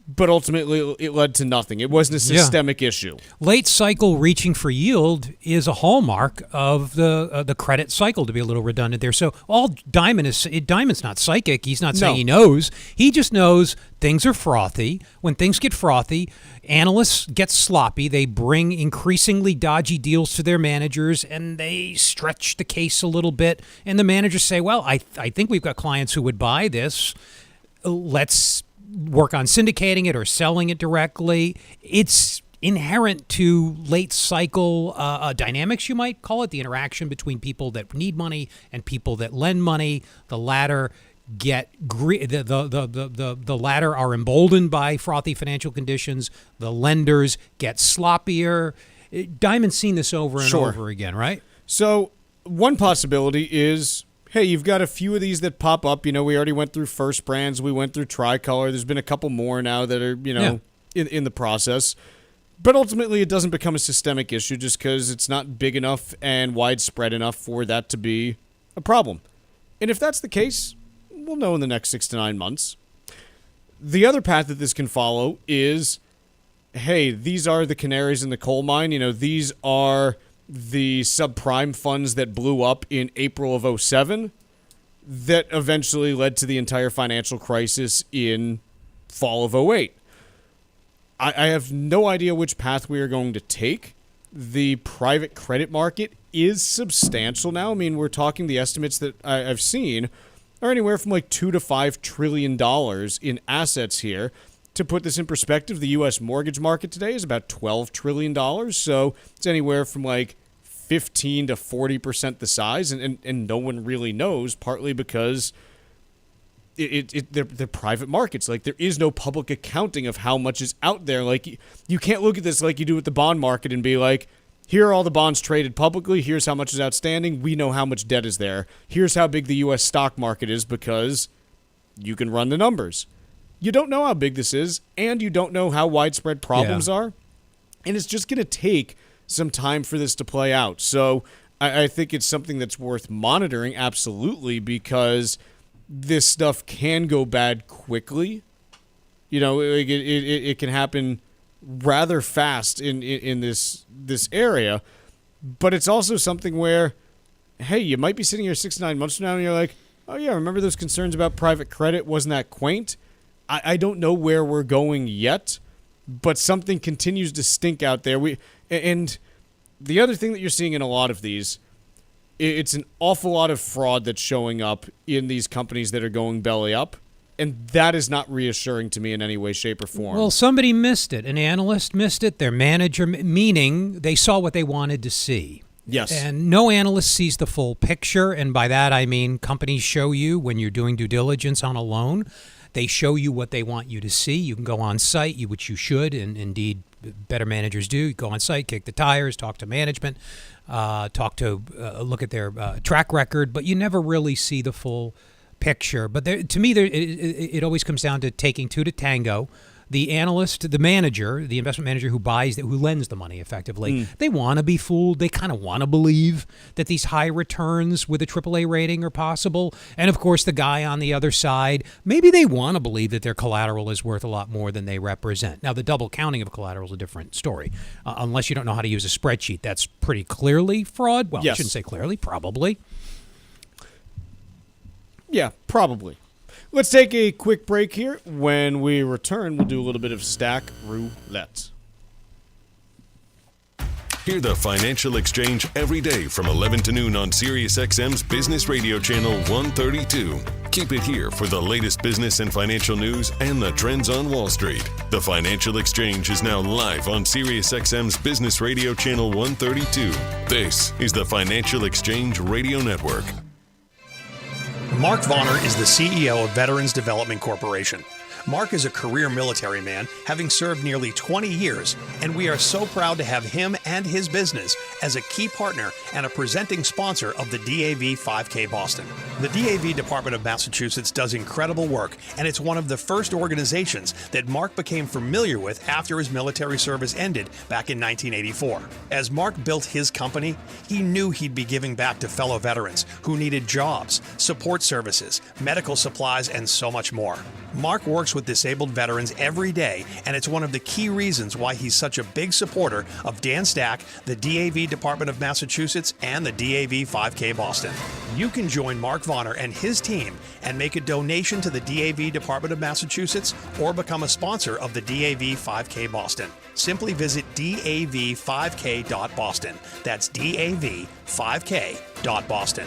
But ultimately, it led to nothing. It wasn't a systemic issue. Late cycle reaching for yield is a hallmark of the credit cycle, to be a little redundant there. So Diamond's not psychic. He's not saying he knows. He just knows things are frothy. When things get frothy, analysts get sloppy. They bring increasingly dodgy deals to their managers, and they stretch the case a little bit. And the managers say, well, I think we've got clients who would buy this. Let's work on syndicating it or selling it directly. It's inherent to late cycle dynamics, you might call it, the interaction between people that need money and people that lend money. The latter the latter are emboldened by frothy financial conditions. The lenders get sloppier. Diamond's seen this over and over again, right? So one possibility is, hey, you've got a few of these that pop up. We already went through First Brands. We went through Tricolor. There's been a couple more now that are, in the process. But ultimately, it doesn't become a systemic issue just because it's not big enough and widespread enough for that to be a problem. And if that's the case, we'll know in the next 6 to 9 months. The other path that this can follow is, hey, these are the canaries in the coal mine. These are the subprime funds that blew up in April of 2007 that eventually led to the entire financial crisis in fall of 2008. I have no idea which path we are going to take. The private credit market is substantial now. I mean, we're talking the estimates that I've seen are anywhere from $2 to $5 trillion in assets here. To put this in perspective, the U.S. mortgage market today is about $12 trillion, so it's anywhere from 15 to 40% the size, and no one really knows, partly because they're private markets. There is no public accounting of how much is out there. You can't look at this like you do with the bond market and be like, here are all the bonds traded publicly, here's how much is outstanding, we know how much debt is there, here's how big the U.S. stock market is because you can run the numbers. You don't know how big this is, and you don't know how widespread problems are. And it's just going to take some time for this to play out. So I think it's something that's worth monitoring, absolutely, because this stuff can go bad quickly. It can happen rather fast in this area. But it's also something where, hey, you might be sitting here 6 to 9 months from now and you're like, oh, yeah, remember those concerns about private credit? Wasn't that quaint? I don't know where we're going yet, but something continues to stink out there. And the other thing that you're seeing in a lot of these, it's an awful lot of fraud that's showing up in these companies that are going belly up. And that is not reassuring to me in any way, shape, or form. Well, somebody missed it. An analyst missed it. Their manager, meaning they saw what they wanted to see. Yes. And no analyst sees the full picture. And by that, I mean companies show you when you're doing due diligence on a loan, they show you what they want you to see. You can go on site, which you should, and indeed better managers do. You go on site, kick the tires, talk to management, look at their track record, but you never really see the full picture. But to me, it always comes down to taking two to tango. The analyst, the manager, the investment manager who lends the money effectively, they want to be fooled. They kind of want to believe that these high returns with a AAA rating are possible. And of course, the guy on the other side, maybe they want to believe that their collateral is worth a lot more than they represent. Now, the double counting of collateral is a different story. Unless you don't know how to use a spreadsheet, that's pretty clearly fraud. Well, yes. I shouldn't say clearly, probably. Yeah, probably. Let's take a quick break here. When we return, we'll do a little bit of Stack Roulette. Hear the Financial Exchange every day from 11 to noon on SiriusXM's Business Radio Channel 132. Keep it here for the latest business and financial news and the trends on Wall Street. The Financial Exchange is now live on SiriusXM's Business Radio Channel 132. This is the Financial Exchange Radio Network. Marc Vonner is the CEO of Veterans Development Corporation. Marc is a career military man, having served nearly 20 years, and we are so proud to have him and his business as a key partner and a presenting sponsor of the DAV 5K Boston. The DAV Department of Massachusetts does incredible work, and it's one of the first organizations that Marc became familiar with after his military service ended back in 1984. As Marc built his company, he knew he'd be giving back to fellow veterans who needed jobs, support services, medical supplies, and so much more. Marc works with disabled veterans every day, and it's one of the key reasons why he's such a big supporter of Dan Stack, the DAV Department of Massachusetts, and the DAV 5K Boston. You can join Marc Vonner and his team and make a donation to the DAV Department of Massachusetts or become a sponsor of the DAV 5K Boston. Simply visit dav5k.boston. That's dav5k.boston.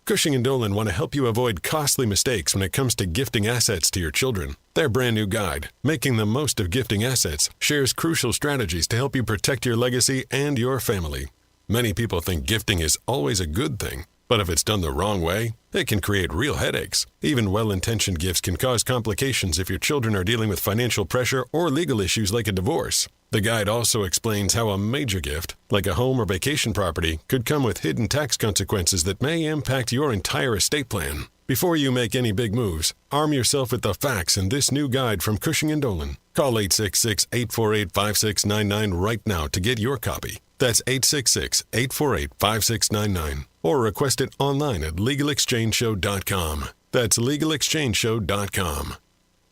Cushing & Dolan want to help you avoid costly mistakes when it comes to gifting assets to your children. Their brand new guide, Making the Most of Gifting Assets, shares crucial strategies to help you protect your legacy and your family. Many people think gifting is always a good thing, but if it's done the wrong way, it can create real headaches. Even well-intentioned gifts can cause complications if your children are dealing with financial pressure or legal issues like a divorce. The guide also explains how a major gift, like a home or vacation property, could come with hidden tax consequences that may impact your entire estate plan. Before you make any big moves, arm yourself with the facts in this new guide from Cushing & Dolan. Call 866-848-5699 right now to get your copy. That's 866-848-5699. Or request it online at LegalExchangeShow.com. That's LegalExchangeShow.com.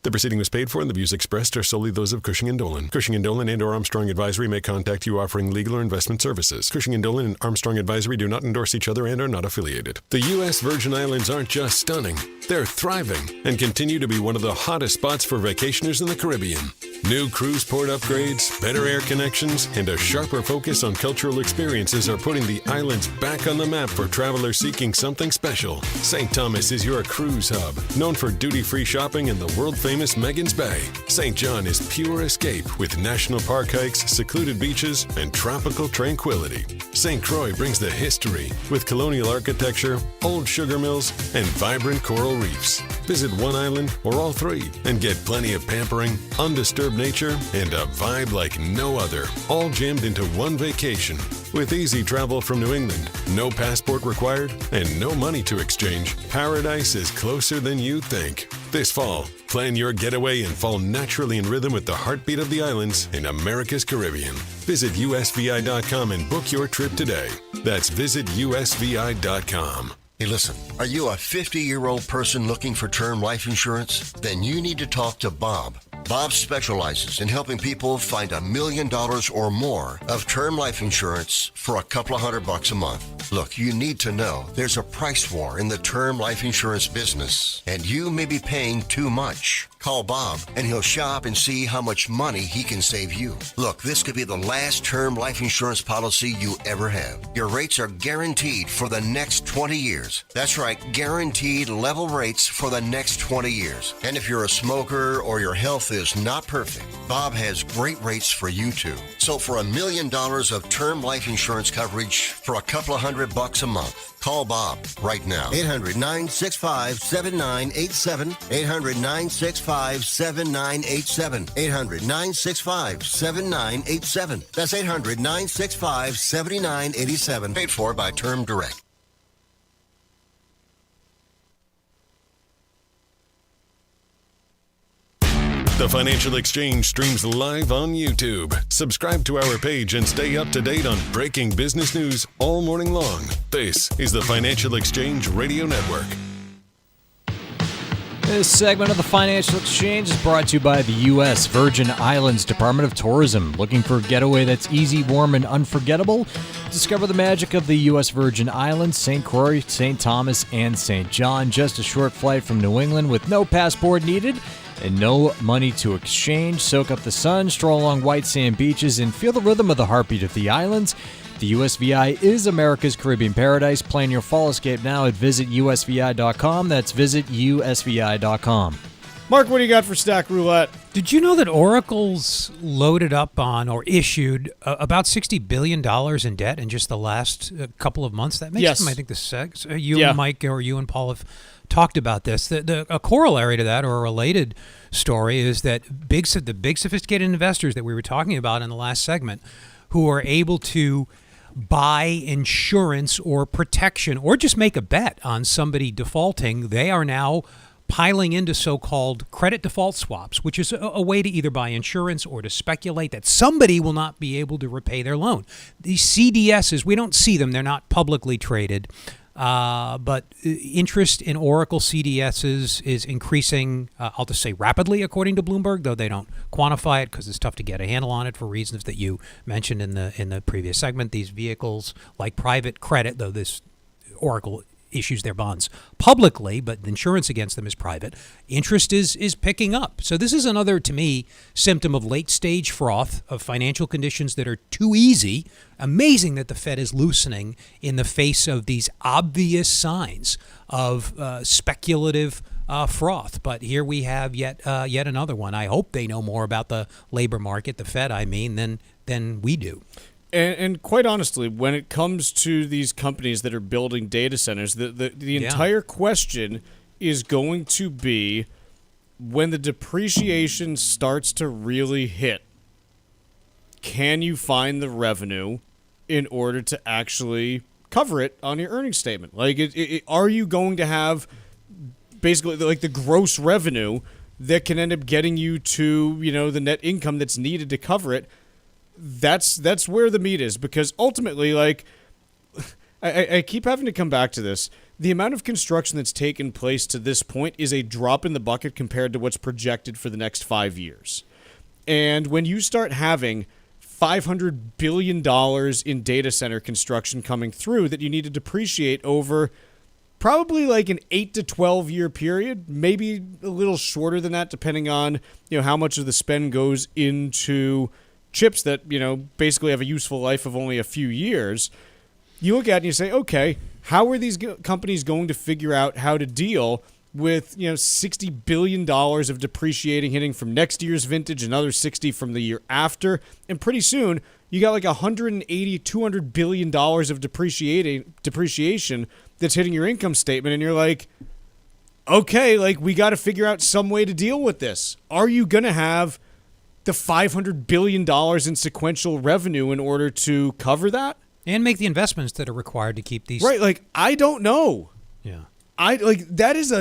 The proceeding was paid for, and the views expressed are solely those of Cushing & Dolan. Cushing & Dolan and or Armstrong Advisory may contact you offering legal or investment services. Cushing & Dolan and Armstrong Advisory do not endorse each other and are not affiliated. The U.S. Virgin Islands aren't just stunning. They're thriving and continue to be one of the hottest spots for vacationers in the Caribbean. New cruise port upgrades, better air connections, and a sharper focus on cultural experiences are putting the islands back on the map for travelers seeking something special. St. Thomas is your cruise hub, known for duty-free shopping and the world-famous Megan's Bay. St. John is pure escape with national park hikes, secluded beaches, and tropical tranquility. St. Croix brings the history with colonial architecture, old sugar mills, and vibrant coral reefs. Visit one island or all three and get plenty of pampering, undisturbed nature, and a vibe like no other, all jammed into one vacation. With easy travel from New England, no passport required, and no money to exchange, paradise is closer than you think. This fall, plan your getaway and fall naturally in rhythm with the heartbeat of the islands in America's Caribbean. Visit usvi.com and book your trip today. That's visitusvi.com. Hey, listen, are you a 50-year-old person looking for term life insurance? Then you need to talk to Bob. Bob specializes in helping people find $1 million or more of term life insurance for a couple of $100 a month. Look, you need to know there's a price war in the term life insurance business, and you may be paying too much. Call Bob, and he'll shop and see how much money he can save you. Look, this could be the last term life insurance policy you ever have. Your rates are guaranteed for the next 20 years. That's right, guaranteed level rates for the next 20 years. And if you're a smoker or your health is not perfect, Bob has great rates for you too. So for $1 million of term life insurance coverage for a couple of $100 a month, call Bob right now. 800-965-7987. 800-965-7987. 800-965-7987. That's 800-965-7987. Paid for by Term Direct. The Financial Exchange streams live on YouTube. Subscribe to our page and stay up to date on breaking business news all morning long. This is the Financial Exchange Radio Network. This segment of the Financial Exchange is brought to you by the U.S. Virgin Islands Department of Tourism. Looking for a getaway that's easy, warm, and unforgettable? Discover the magic of the U.S. Virgin Islands, St. Croix, St. Thomas, and St. John. Just a short flight from New England with no passport needed and no money to exchange. Soak up the sun, stroll along white sand beaches, and feel the rhythm of the heartbeat of the islands. The USVI is America's Caribbean paradise. Plan your fall escape now at visitusvi.com. That's visitusvi.com. Mark, what do you got for Stack Roulette? Did you know that Oracle's loaded up on or issued about $60 billion in debt in just the last couple of months? That makes them, I think, and Mike or you and Paul have talked about this. A corollary to that, or a related story, is that the big sophisticated investors that we were talking about in the last segment, who are able to buy insurance or protection or just make a bet on somebody defaulting, they are now piling into so-called credit default swaps, which is a way to either buy insurance or to speculate that somebody will not be able to repay their loan. These CDSs, we don't see them. They're not publicly traded. But interest in Oracle CDSs is increasing, I'll just say rapidly, according to Bloomberg, though they don't quantify it because it's tough to get a handle on it for reasons that you mentioned in the previous segment. These vehicles, like private credit, though this Oracle issues their bonds publicly, but the insurance against them is private. Interest is picking up. So this is another, to me, symptom of late-stage froth, of financial conditions that are too easy. Amazing that the Fed is loosening in the face of these obvious signs of speculative froth. But here we have yet another one. I hope they know more about the labor market, the Fed, I mean, than we do. And quite honestly, when it comes to these companies that are building data centers, the entire question is going to be when the depreciation starts to really hit, can you find the revenue in order to actually cover it on your earnings statement? Like, are you going to have basically like the gross revenue that can end up getting you to, the net income that's needed to cover it? That's where the meat is, because ultimately, like, I keep having to come back to this. The amount of construction that's taken place to this point is a drop in the bucket compared to what's projected for the next 5 years. And when you start having $500 billion in data center construction coming through that you need to depreciate over probably like an 8 to 12 year period, maybe a little shorter than that, depending on, how much of the spend goes into chips that, basically have a useful life of only a few years, you look at it and you say, okay, how are these companies going to figure out how to deal with, $60 billion of depreciating hitting from next year's vintage, another 60 from the year after, and pretty soon you got like $180, $200 billion of depreciation that's hitting your income statement, and you're like, okay, like, we got to figure out some way to deal with this. Are you going to have the $500 billion in sequential revenue in order to cover that? And make the investments that are required to keep these... Right, like, I don't know. Yeah. That is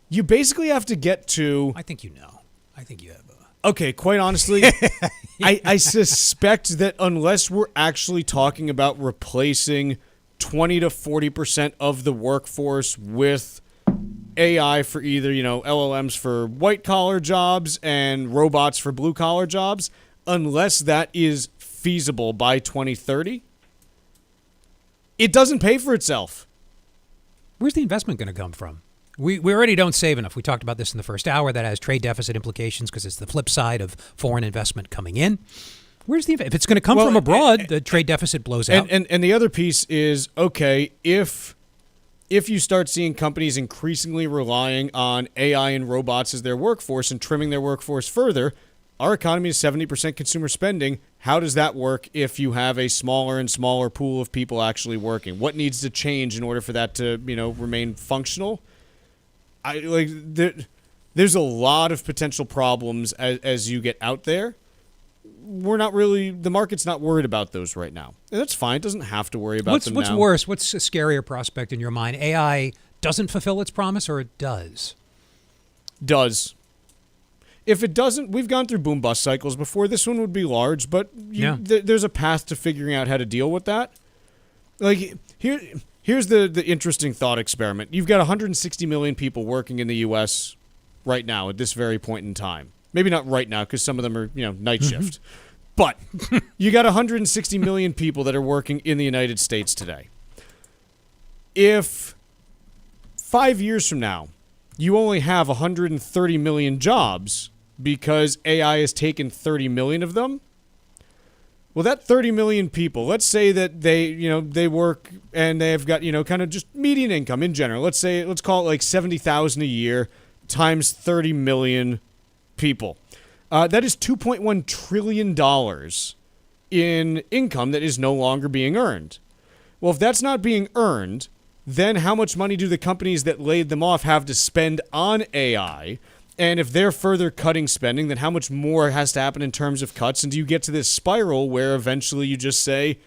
you basically have to get to... I think you know. I think you have Okay, quite honestly, I suspect that unless we're actually talking about replacing 20 to 40% of the workforce with AI for either, LLMs for white-collar jobs and robots for blue-collar jobs, unless that is feasible by 2030, it doesn't pay for itself. Where's the investment going to come from? We already don't save enough. We talked about this in the first hour. That has trade deficit implications because it's the flip side of foreign investment coming in. Where's the if it's going to come from abroad, the trade deficit blows out. And the other piece is, okay, if you start seeing companies increasingly relying on AI and robots as their workforce and trimming their workforce further, our economy is 70% consumer spending. How does that work if you have a smaller and smaller pool of people actually working? What needs to change in order for that to, remain functional? There's a lot of potential problems as you get out there. The market's not worried about those right now. And that's fine. It doesn't have to worry about them now. What's worse? What's a scarier prospect in your mind? AI doesn't fulfill its promise, or it does? Does. If it doesn't, we've gone through boom-bust cycles before. This one would be large, but there's a path to figuring out how to deal with that. Here's the interesting thought experiment. You've got 160 million people working in the U.S. right now at this very point in time. Maybe not right now because some of them are, night shift. But you got 160 million people that are working in the United States today. If 5 years from now, you only have 130 million jobs because AI has taken 30 million of them, well, that 30 million people, let's say that they work and they've got, kind of just median income in general. Let's call it like 70,000 a year times 30 million people. That is $2.1 trillion in income that is no longer being earned. Well, if that's not being earned, then how much money do the companies that laid them off have to spend on AI? And if they're further cutting spending, then how much more has to happen in terms of cuts? And do you get to this spiral where eventually you just say,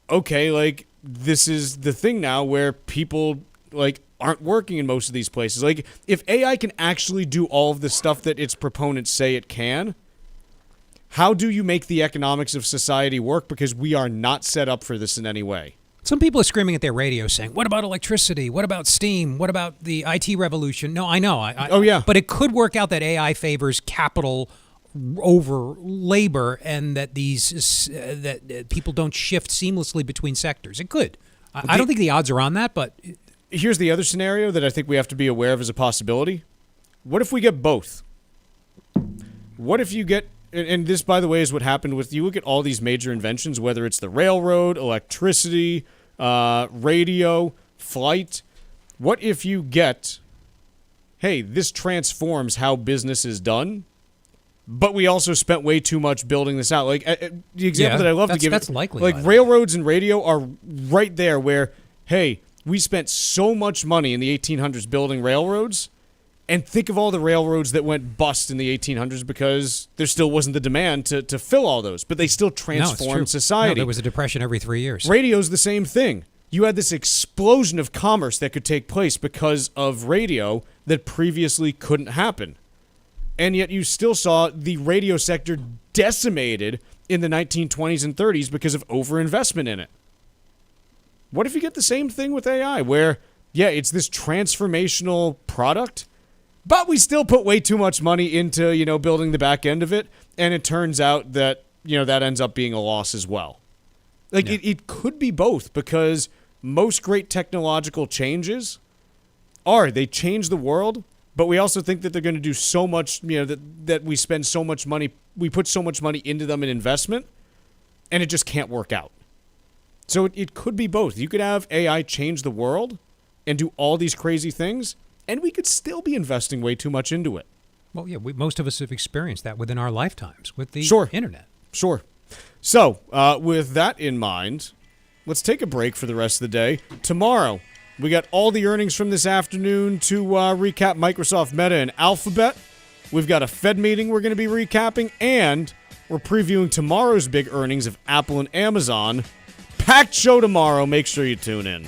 okay, this is the thing now where people, aren't working in most of these places. If AI can actually do all of the stuff that its proponents say it can, how do you make the economics of society work? Because we are not set up for this in any way. Some people are screaming at their radio saying, what about electricity? What about steam? What about the IT revolution? No, I know. Oh, yeah. But it could work out that AI favors capital over labor and that that people don't shift seamlessly between sectors. It could. I don't think the odds are on that, but... Here's the other scenario that I think we have to be aware of as a possibility. What if we get both? What if you get... And this, by the way, is what happened with... You look at all these major inventions, whether it's the railroad, electricity, radio, flight. What if you get, hey, this transforms how business is done, but we also spent way too much building this out? The example that I love to give... That's likely. Railroads and radio are right there where, hey... We spent so much money in the 1800s building railroads, and think of all the railroads that went bust in the 1800s because there still wasn't the demand to fill all those, but they still transformed society. No, there was a depression every 3 years. Radio's the same thing. You had this explosion of commerce that could take place because of radio that previously couldn't happen. And yet you still saw the radio sector decimated in the 1920s and 30s because of overinvestment in it. What if you get the same thing with AI where, it's this transformational product, but we still put way too much money into, building the back end of it, and it turns out that, that ends up being a loss as well. It could be both because most great technological changes they change the world, but we also think that they're going to do so much, that we spend so much money, we put so much money into them in investment, and it just can't work out. So it could be both. You could have AI change the world and do all these crazy things, and we could still be investing way too much into it. Well, yeah, most of us have experienced that within our lifetimes with the internet. Sure. So with that in mind, let's take a break for the rest of the day. Tomorrow, we got all the earnings from this afternoon to recap Microsoft, Meta, and Alphabet. We've got a Fed meeting we're going to be recapping, and we're previewing tomorrow's big earnings of Apple and Amazon. Packed show tomorrow. Make sure you tune in.